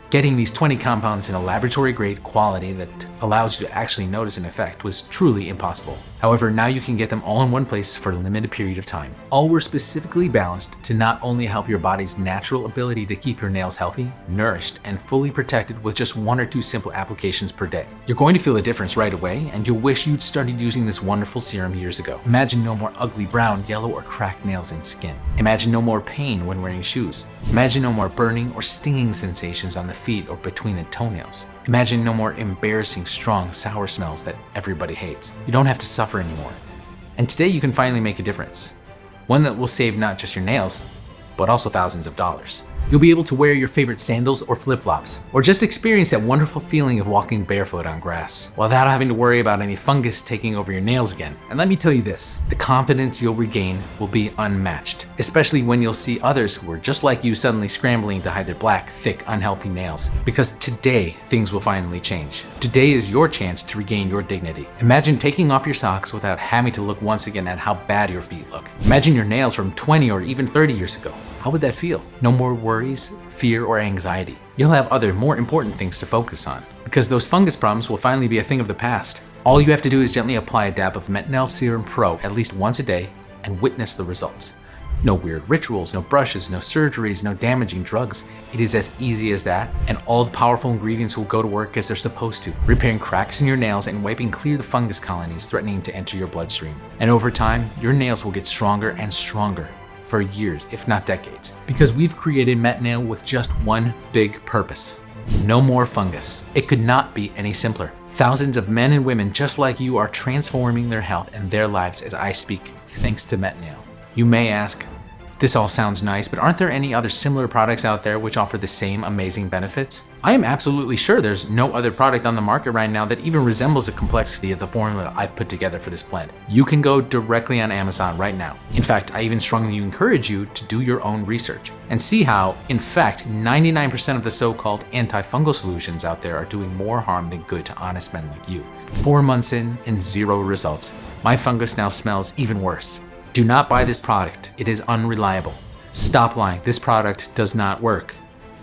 getting these 20 compounds in a laboratory-grade quality that allows you to actually notice an effect was truly impossible. However, now you can get them all in one place for a limited period of time. All were specifically balanced to not only help your body's natural ability to keep your nails healthy, nourished, and fully protected with just 1 or 2 simple applications per day. You're going to feel a difference right away, and you'll wish you'd started using this wonderful serum years ago. Imagine no more ugly brown, yellow, or cracked nails and skin. Imagine no more pain when wearing shoes. Imagine no more burning or stinging sensations on the feet or between the toenails. Imagine no more embarrassing, strong, sour smells that everybody hates. You don't have to suffer anymore. And today you can finally make a difference. One that will save not just your nails, but also thousands of dollars. You'll be able to wear your favorite sandals or flip-flops, or just experience that wonderful feeling of walking barefoot on grass, without having to worry about any fungus taking over your nails again. And let me tell you this, the confidence you'll regain will be unmatched, especially when you'll see others who are just like you suddenly scrambling to hide their black, thick, unhealthy nails. Because today, things will finally change. Today is your chance to regain your dignity. Imagine taking off your socks without having to look once again at how bad your feet look. Imagine your nails from 20 or even 30 years ago. How would that feel? No more worries, fear, or anxiety. You'll have other, more important things to focus on, because those fungus problems will finally be a thing of the past. All you have to do is gently apply a dab of Metanail Serum Pro at least once a day and witness the results. No weird rituals, no brushes, no surgeries, no damaging drugs. It is as easy as that, and all the powerful ingredients will go to work as they're supposed to, repairing cracks in your nails and wiping clear the fungus colonies threatening to enter your bloodstream. And over time, your nails will get stronger and stronger for years, if not decades, because we've created Metanail with just one big purpose. No more fungus. It could not be any simpler. Thousands of men and women just like you are transforming their health and their lives as I speak, thanks to Metanail. You may ask, this all sounds nice, but aren't there any other similar products out there which offer the same amazing benefits? I am absolutely sure there's no other product on the market right now that even resembles the complexity of the formula I've put together for this blend. You can go directly on Amazon right now. In fact, I even strongly encourage you to do your own research and see how, in fact, 99% of the so-called antifungal solutions out there are doing more harm than good to honest men like you. 4 months in and 0 results. My fungus now smells even worse. Do not buy this product. It is unreliable. Stop lying. This product does not work.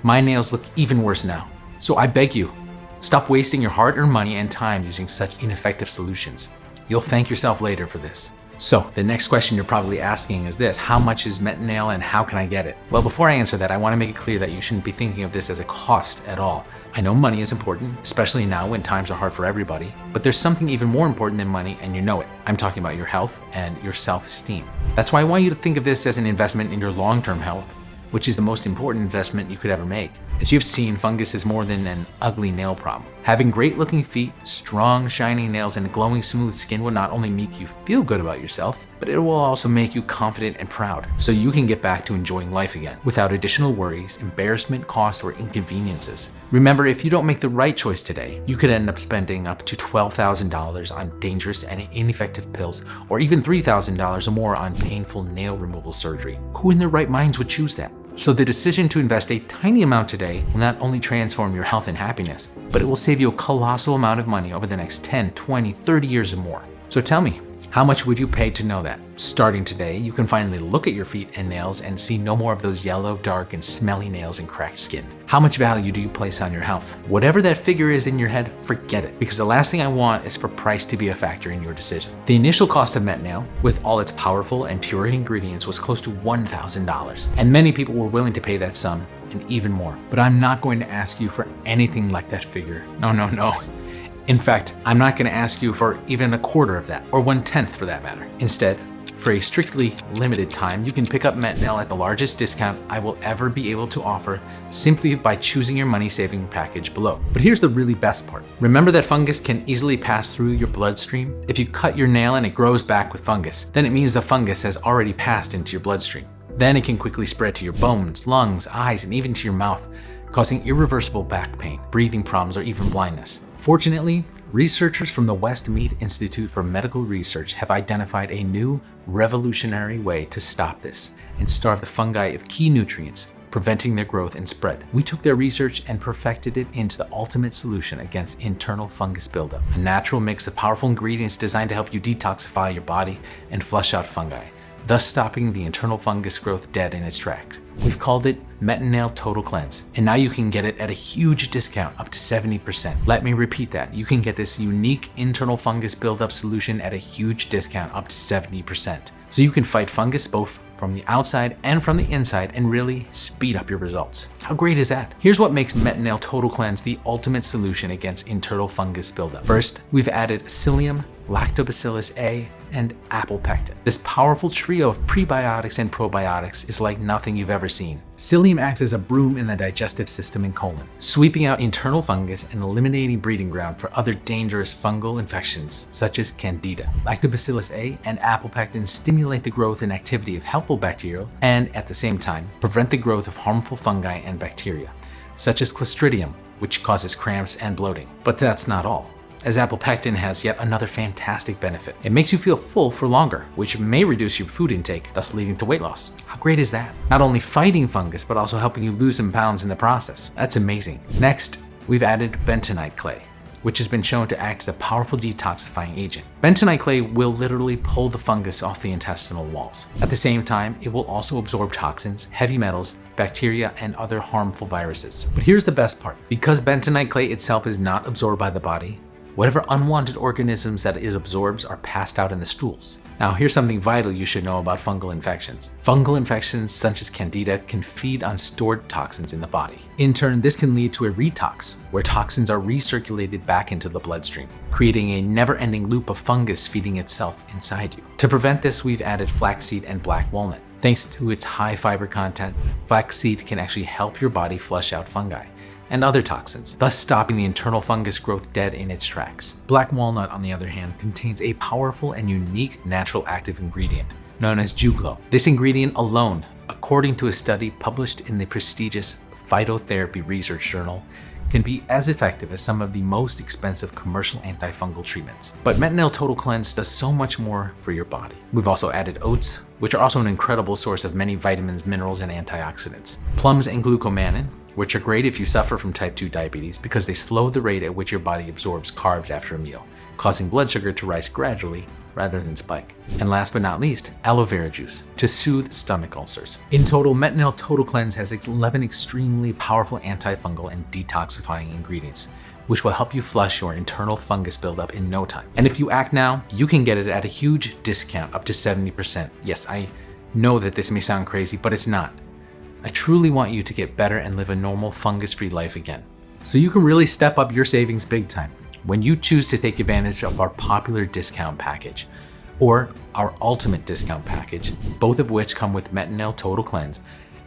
My nails look even worse now. So I beg you, stop wasting your hard-earned money and time using such ineffective solutions. You'll thank yourself later for this. So the next question you're probably asking is this: how much is Metanail and how can I get it? Well, before I answer that, I want to make it clear that you shouldn't be thinking of this as a cost at all. I know money is important, especially now when times are hard for everybody, but there's something even more important than money, and you know it. I'm talking about your health and your self-esteem. That's why I want you to think of this as an investment in your long-term health, which is the most important investment you could ever make. As you've seen, fungus is more than an ugly nail problem. Having great looking feet, strong shining nails, and glowing smooth skin will not only make you feel good about yourself, but it will also make you confident and proud, so you can get back to enjoying life again without additional worries, embarrassment, costs, or inconveniences. Remember, if you don't make the right choice today, you could end up spending up to $12,000 on dangerous and ineffective pills, or even $3,000 or more on painful nail removal surgery. Who in their right minds would choose that? So the decision to invest a tiny amount today will not only transform your health and happiness, but it will save you a colossal amount of money over the next 10, 20, 30 years or more. So tell me, how much would you pay to know that? Starting today, you can finally look at your feet and nails and see no more of those yellow, dark, and smelly nails and cracked skin. How much value do you place on your health? Whatever that figure is in your head, forget it, because the last thing I want is for price to be a factor in your decision. The initial cost of Metanail, with all its powerful and pure ingredients, was close to $1,000, and many people were willing to pay that sum and even more. But I'm not going to ask you for anything like that figure. No. In fact, I'm not going to ask you for even a quarter of that, or 1/10 for that matter. Instead, for a strictly limited time, you can pick up Metanail at the largest discount I will ever be able to offer simply by choosing your money-saving package below. But here's the really best part. Remember that fungus can easily pass through your bloodstream? If you cut your nail and it grows back with fungus, then it means the fungus has already passed into your bloodstream. Then it can quickly spread to your bones, lungs, eyes, and even to your mouth, causing irreversible back pain, breathing problems, or even blindness. Fortunately, researchers from the Westmead Institute for Medical Research have identified a new, revolutionary way to stop this and starve the fungi of key nutrients, preventing their growth and spread. We took their research and perfected it into the ultimate solution against internal fungus buildup, a natural mix of powerful ingredients designed to help you detoxify your body and flush out fungi, thus stopping the internal fungus growth dead in its tracks. We've called it Metanail Total Cleanse, and now you can get it at a huge discount, up to 70%. Let me repeat that. You can get this unique internal fungus buildup solution at a huge discount, up to 70%. So you can fight fungus both from the outside and from the inside and really speed up your results. How great is that? Here's what makes Metanail Total Cleanse the ultimate solution against internal fungus buildup. First, we've added psyllium, lactobacillus A, and apple pectin. This powerful trio of prebiotics and probiotics is like nothing you've ever seen. Psyllium acts as a broom in the digestive system and colon, sweeping out internal fungus and eliminating breeding ground for other dangerous fungal infections such as Candida. Lactobacillus A and apple pectin stimulate the growth and activity of helpful bacteria and, at the same time, prevent the growth of harmful fungi and bacteria, such as Clostridium, which causes cramps and bloating. But that's not all, as apple pectin has yet another fantastic benefit. It makes you feel full for longer, which may reduce your food intake, thus leading to weight loss. How great is that? Not only fighting fungus, but also helping you lose some pounds in the process. That's amazing. Next, we've added bentonite clay, which has been shown to act as a powerful detoxifying agent. Bentonite clay will literally pull the fungus off the intestinal walls. At the same time, it will also absorb toxins, heavy metals, bacteria, and other harmful viruses. But here's the best part. Because bentonite clay itself is not absorbed by the body, Whatever unwanted organisms that it absorbs are passed out in the stools. Now, here's something vital you should know about fungal infections. Fungal infections such as Candida can feed on stored toxins in the body. In turn, this can lead to a retox, where toxins are recirculated back into the bloodstream, creating a never-ending loop of fungus feeding itself inside you. To prevent this, we've added flaxseed and black walnut. Thanks to its high fiber content, flaxseed can actually help your body flush out fungi and other toxins, thus stopping the internal fungus growth dead in its tracks. Black walnut, on the other hand, contains a powerful and unique natural active ingredient known as juglo. This ingredient alone, according to a study published in the prestigious Phytotherapy Research Journal, can be as effective as some of the most expensive commercial antifungal treatments. But Metanail Total Cleanse does so much more for your body. We've also added oats, which are also an incredible source of many vitamins, minerals, and antioxidants. Plums and glucomannan, which are great if you suffer from type 2 diabetes because they slow the rate at which your body absorbs carbs after a meal, causing blood sugar to rise gradually rather than spike. And last but not least, aloe vera juice to soothe stomach ulcers. In total, Metanail Total Cleanse has 11 extremely powerful antifungal and detoxifying ingredients, which will help you flush your internal fungus buildup in no time. And if you act now, you can get it at a huge discount, up to 70%. Yes, I know that this may sound crazy, but it's not. I truly want you to get better and live a normal fungus-free life again. So you can really step up your savings big time when you choose to take advantage of our popular discount package or our ultimate discount package, both of which come with Metanail Total Cleanse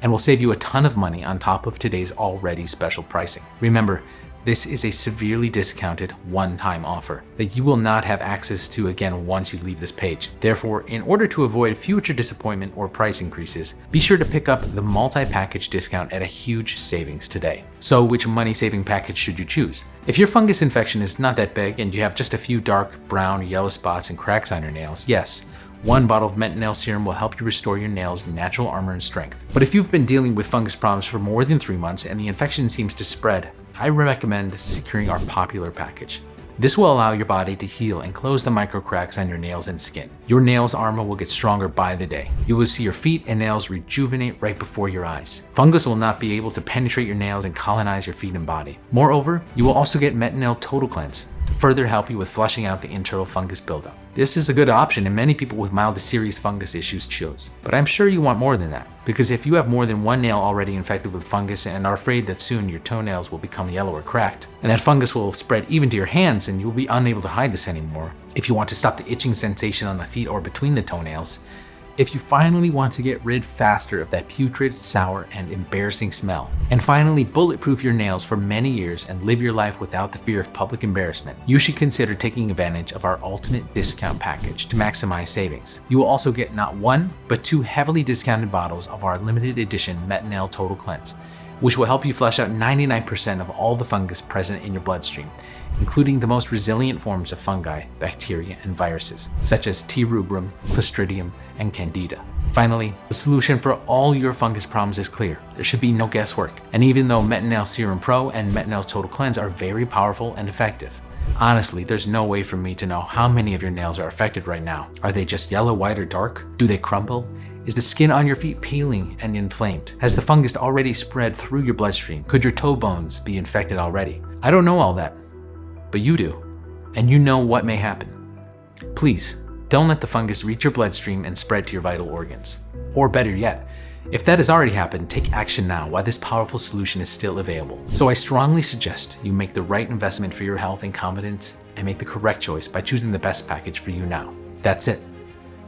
and will save you a ton of money on top of today's already special pricing. Remember, this is a severely discounted one-time offer that you will not have access to again once you leave this page. Therefore, in order to avoid future disappointment or price increases, be sure to pick up the multi-package discount at a huge savings today. So which money-saving package should you choose? If your fungus infection is not that big and you have just a few dark, brown, yellow spots and cracks on your nails, yes, one bottle of Metanail Serum will help you restore your nails' natural armor and strength. But if you've been dealing with fungus problems for more than 3 months and the infection seems to spread, I recommend securing our popular package. This will allow your body to heal and close the micro cracks on your nails and skin. Your nails' armor will get stronger by the day. You will see your feet and nails rejuvenate right before your eyes. Fungus will not be able to penetrate your nails and colonize your feet and body. Moreover, you will also get Metanail Total Cleanse to further help you with flushing out the internal fungus buildup. This is a good option and many people with mild to serious fungus issues choose. But I'm sure you want more than that, because if you have more than one nail already infected with fungus and are afraid that soon your toenails will become yellow or cracked, and that fungus will spread even to your hands and you will be unable to hide this anymore, if you want to stop the itching sensation on the feet or between the toenails, if you finally want to get rid faster of that putrid, sour, and embarrassing smell, and finally bulletproof your nails for many years and live your life without the fear of public embarrassment, you should consider taking advantage of our ultimate discount package to maximize savings. You will also get not one, but 2 heavily discounted bottles of our limited edition Metanail Total Cleanse, which will help you flush out 99% of all the fungus present in your bloodstream, including the most resilient forms of fungi, bacteria, and viruses, such as T. rubrum, Clostridium, and Candida. Finally, the solution for all your fungus problems is clear. There should be no guesswork. And even though Metanail Serum Pro and Metanail Total Cleanse are very powerful and effective, honestly, there's no way for me to know how many of your nails are affected right now. Are they just yellow, white, or dark? Do they crumble? Is the skin on your feet peeling and inflamed? Has the fungus already spread through your bloodstream? Could your toe bones be infected already? I don't know all that, but you do, and you know what may happen. Please, don't let the fungus reach your bloodstream and spread to your vital organs. Or better yet, if that has already happened, take action now while this powerful solution is still available. So I strongly suggest you make the right investment for your health and confidence and make the correct choice by choosing the best package for you now. That's it.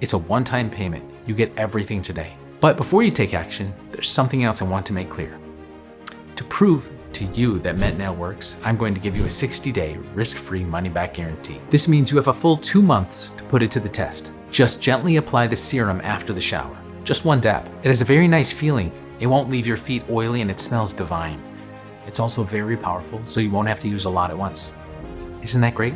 It's a one-time payment. You get everything today. But before you take action, there's something else I want to make clear. To prove to you that Metanail works, I'm going to give you a 60-day risk-free money-back guarantee. This means you have a full 2 months to put it to the test. Just gently apply the serum after the shower. Just one dab. It has a very nice feeling. It won't leave your feet oily and it smells divine. It's also very powerful, so you won't have to use a lot at once. Isn't that great?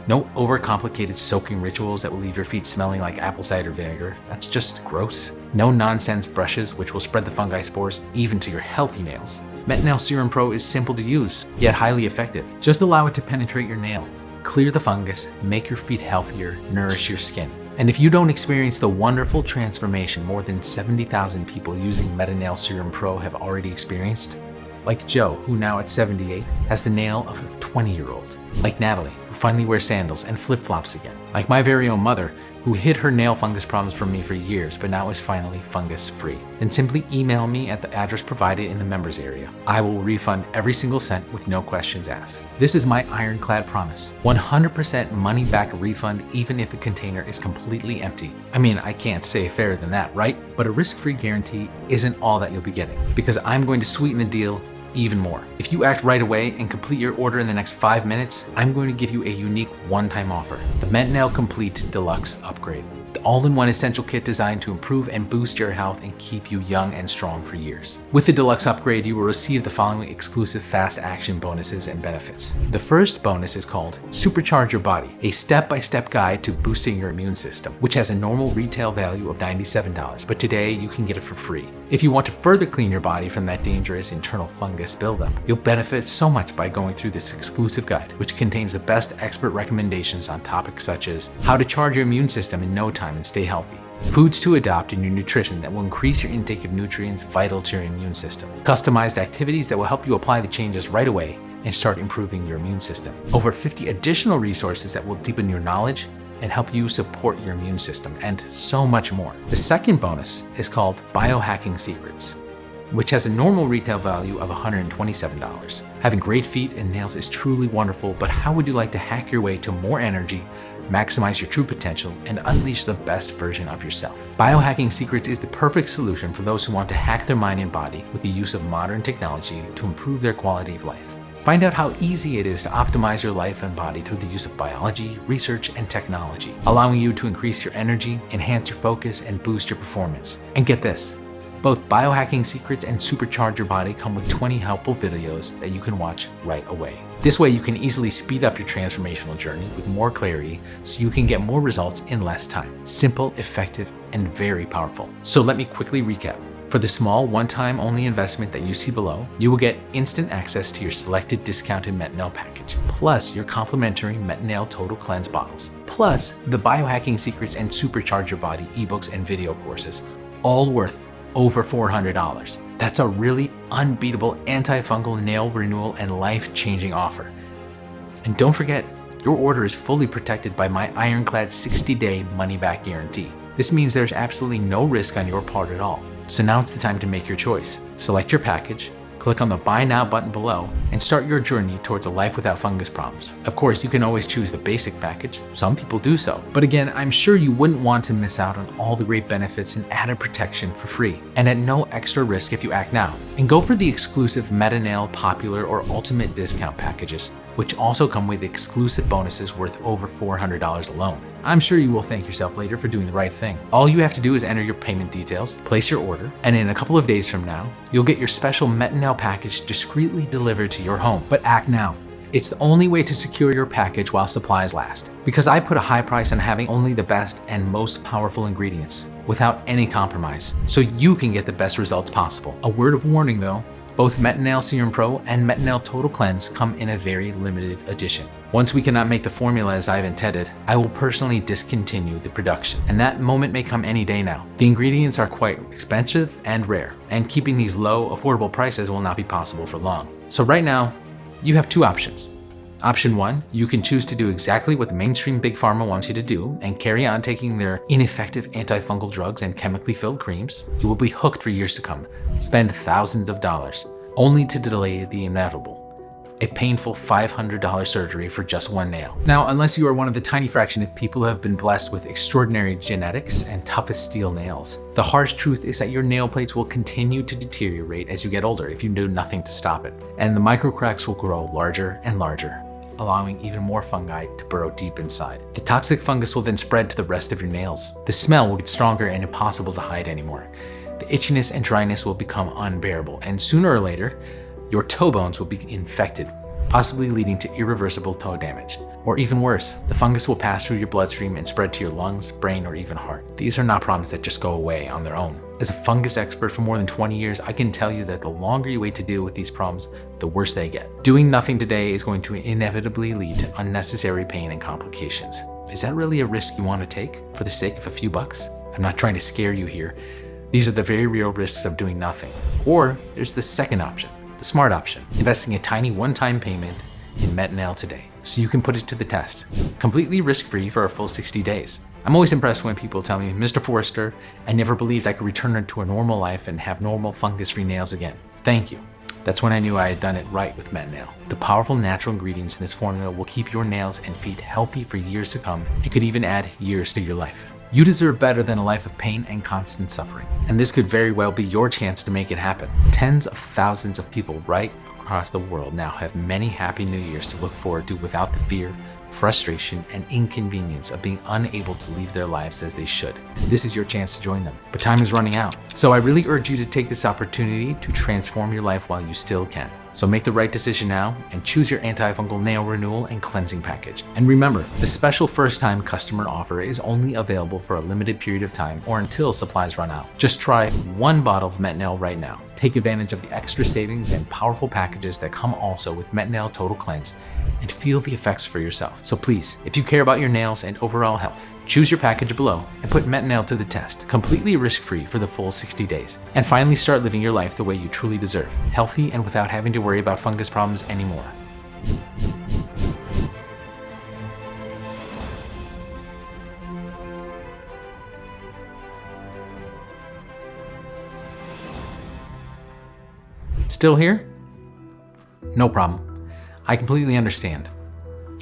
No overcomplicated soaking rituals that will leave your feet smelling like apple cider vinegar. That's just gross. No nonsense brushes which will spread the fungi spores even to your healthy nails. Metanail Serum Pro is simple to use, yet highly effective. Just allow it to penetrate your nail, clear the fungus, make your feet healthier, nourish your skin. And if you don't experience the wonderful transformation more than 70,000 people using Metanail Serum Pro have already experienced, like Joe, who now at 78 has the nail of a 20-year-old. Like Natalie, who finally wears sandals and flip-flops again. Like my very own mother, who hid her nail fungus problems from me for years, but now is finally fungus-free. Then simply email me at the address provided in the members area. I will refund every single cent with no questions asked. This is my ironclad promise. 100% money-back refund even if the container is completely empty. I mean, I can't say fairer than that, right? But a risk-free guarantee isn't all that you'll be getting, because I'm going to sweeten the deal even more. If you act right away and complete your order in the next 5 minutes, I'm going to give you a unique one-time offer, the Metanail Complete Deluxe Upgrade. The all-in-one essential kit designed to improve and boost your health and keep you young and strong for years. With the deluxe upgrade, you will receive the following exclusive fast action bonuses and benefits. The first bonus is called Supercharge Your Body, a step-by-step guide to boosting your immune system, which has a normal retail value of $97, but today you can get it for free. If you want to further clean your body from that dangerous internal fungus buildup, you'll benefit so much by going through this exclusive guide, which contains the best expert recommendations on topics such as how to charge your immune system in no time and stay healthy, foods to adopt in your nutrition that will increase your intake of nutrients vital to your immune system, customized activities that will help you apply the changes right away and start improving your immune system, over 50 additional resources that will deepen your knowledge and help you support your immune system, and so much more. The second bonus is called Biohacking Secrets, which has a normal retail value of $127. Having great feet and nails is truly wonderful, but how would you like to hack your way to more energy, maximize your true potential, and unleash the best version of yourself? Biohacking Secrets is the perfect solution for those who want to hack their mind and body with the use of modern technology to improve their quality of life. Find out how easy it is to optimize your life and body through the use of biology, research, and technology, allowing you to increase your energy, enhance your focus, and boost your performance. And get this, both Biohacking Secrets and Supercharge Your Body come with 20 helpful videos that you can watch right away. This way you can easily speed up your transformational journey with more clarity so you can get more results in less time. Simple, effective, and very powerful. So let me quickly recap. For the small one-time only investment that you see below, you will get instant access to your selected discounted Metanail package, plus your complimentary Metanail Total Cleanse bottles, plus the Biohacking Secrets and Supercharge Your Body ebooks and video courses, all worth over $400. That's a really unbeatable antifungal nail renewal and life-changing offer. And don't forget, your order is fully protected by my ironclad 60-day money-back guarantee. This means there's absolutely no risk on your part at all. So now it's the time to make your choice. Select your package, click on the Buy Now button below, and start your journey towards a life without fungus problems. Of course, you can always choose the basic package. Some people do so. But again, I'm sure you wouldn't want to miss out on all the great benefits and added protection for free, and at no extra risk if you act now. And go for the exclusive Metanail Popular or Ultimate Discount packages, which also come with exclusive bonuses worth over $400 alone. I'm sure you will thank yourself later for doing the right thing. All you have to do is enter your payment details, place your order, and in a couple of days from now, you'll get your special Metanail package discreetly delivered to your home. But act now. It's the only way to secure your package while supplies last. Because I put a high price on having only the best and most powerful ingredients, without any compromise, so you can get the best results possible. A word of warning though, both Metanail Serum Pro and Metanail Total Cleanse come in a very limited edition. Once we cannot make the formula as I've intended, I will personally discontinue the production, and that moment may come any day now. The ingredients are quite expensive and rare, and keeping these low, affordable prices will not be possible for long. So right now, you have two options. Option 1, you can choose to do exactly what the mainstream Big Pharma wants you to do and carry on taking their ineffective antifungal drugs and chemically filled creams. You will be hooked for years to come, spend thousands of dollars, only to delay the inevitable. A painful $500 surgery for just one nail. Now, unless you are one of the tiny fraction of people who have been blessed with extraordinary genetics and tough as steel nails, the harsh truth is that your nail plates will continue to deteriorate as you get older if you do nothing to stop it. And the microcracks will grow larger and larger, allowing even more fungi to burrow deep inside. The toxic fungus will then spread to the rest of your nails. The smell will get stronger and impossible to hide anymore. The itchiness and dryness will become unbearable, and sooner or later, your toe bones will be infected, possibly leading to irreversible toe damage. Or even worse, the fungus will pass through your bloodstream and spread to your lungs, brain, or even heart. These are not problems that just go away on their own. As a fungus expert for more than 20 years, I can tell you that the longer you wait to deal with these problems, the worse they get. Doing nothing today is going to inevitably lead to unnecessary pain and complications. Is that really a risk you want to take for the sake of a few bucks? I'm not trying to scare you here. These are the very real risks of doing nothing. Or there's the second option, the smart option, investing a tiny one-time payment in Metanail today so you can put it to the test, completely risk-free for a full 60 days. I'm always impressed when people tell me, Mr. Forrester, I never believed I could return to a normal life and have normal fungus-free nails again. Thank you. That's when I knew I had done it right with Metanail. The powerful natural ingredients in this formula will keep your nails and feet healthy for years to come and could even add years to your life. You deserve better than a life of pain and constant suffering, and this could very well be your chance to make it happen. Tens of thousands of people right across the world now have many happy new years to look forward to without the fear, frustration, and inconvenience of being unable to live their lives as they should. And this is your chance to join them, but time is running out. So I really urge you to take this opportunity to transform your life while you still can. So make the right decision now and choose your antifungal nail renewal and cleansing package. And remember, the special first-time customer offer is only available for a limited period of time or until supplies run out. Just try one bottle of Metanail right now. Take advantage of the extra savings and powerful packages that come also with Metanail Total Cleanse and feel the effects for yourself. So please, if you care about your nails and overall health, choose your package below and put Metanail to the test, completely risk-free for the full 60 days. And finally start living your life the way you truly deserve, healthy and without having to worry about fungus problems anymore. Still here? No problem. I completely understand.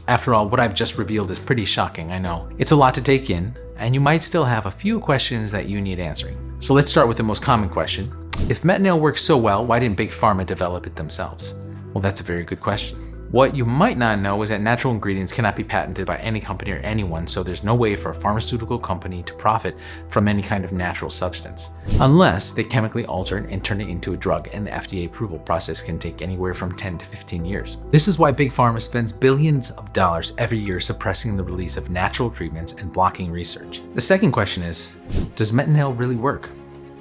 After all, what I've just revealed is pretty shocking, I know. It's a lot to take in, and you might still have a few questions that you need answering. So let's start with the most common question. If Metanail works so well, why didn't Big Pharma develop it themselves? Well, that's a very good question. What you might not know is that natural ingredients cannot be patented by any company or anyone, so there's no way for a pharmaceutical company to profit from any kind of natural substance, unless they chemically alter it and turn it into a drug, and the FDA approval process can take anywhere from 10 to 15 years. This is why Big Pharma spends billions of dollars every year suppressing the release of natural treatments and blocking research. The second question is, does Metanail really work?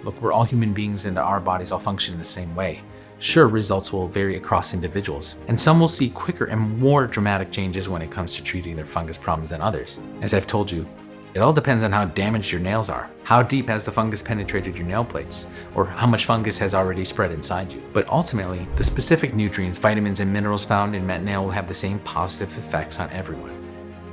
Look, we're all human beings and our bodies all function in the same way. Sure, results will vary across individuals, and some will see quicker and more dramatic changes when it comes to treating their fungus problems than others. As I've told you, it all depends on how damaged your nails are, how deep has the fungus penetrated your nail plates, or how much fungus has already spread inside you. But ultimately, the specific nutrients, vitamins, and minerals found in Metanail will have the same positive effects on everyone.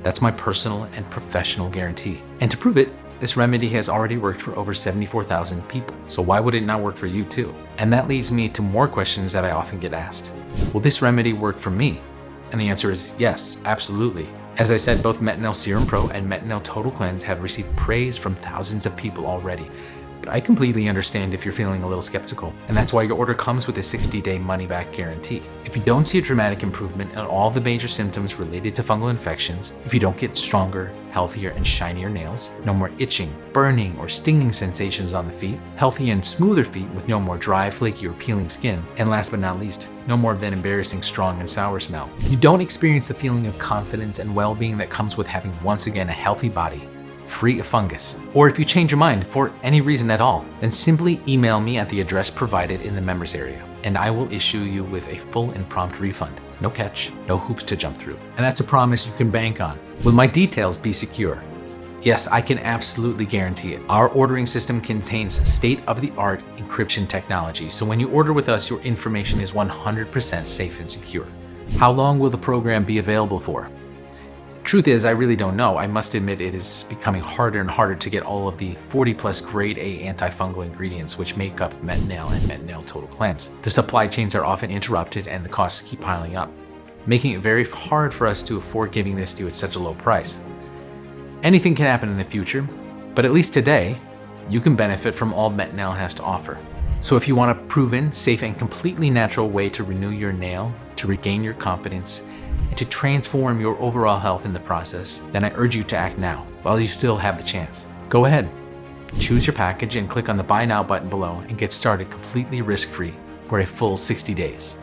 That's my personal and professional guarantee. And to prove it, this remedy has already worked for over 74,000 people, so why would it not work for you too? And that leads me to more questions that I often get asked. Will this remedy work for me? And the answer is yes, absolutely. As I said, both Metanail Serum Pro and Metanail Total Cleanse have received praise from thousands of people already. But I completely understand if you're feeling a little skeptical, and that's why your order comes with a 60-day money-back guarantee. If you don't see a dramatic improvement in all the major symptoms related to fungal infections, if you don't get stronger, healthier, and shinier nails, no more itching, burning, or stinging sensations on the feet, healthy and smoother feet with no more dry, flaky, or peeling skin, and last but not least, no more of that embarrassing strong and sour smell. If you don't experience the feeling of confidence and well-being that comes with having once again a healthy body, free of fungus, or if you change your mind for any reason at all, then simply email me at the address provided in the members area, and I will issue you with a full and prompt refund. No catch, no hoops to jump through. And that's a promise you can bank on. Will my details be secure? Yes, I can absolutely guarantee it. Our ordering system contains state-of-the-art encryption technology, so when you order with us, your information is 100% safe and secure. How long will the program be available for? Truth is, I really don't know. I must admit it is becoming harder and harder to get all of the 40+ grade A antifungal ingredients which make up Metanail and Metanail Total Cleanse. The supply chains are often interrupted and the costs keep piling up, making it very hard for us to afford giving this to you at such a low price. Anything can happen in the future, but at least today, you can benefit from all Metanail has to offer. So if you want a proven, safe, and completely natural way to renew your nail, to regain your confidence, and to transform your overall health in the process, then I urge you to act now, while you still have the chance. Go ahead, choose your package and click on the Buy Now button below and get started completely risk-free for a full 60 days.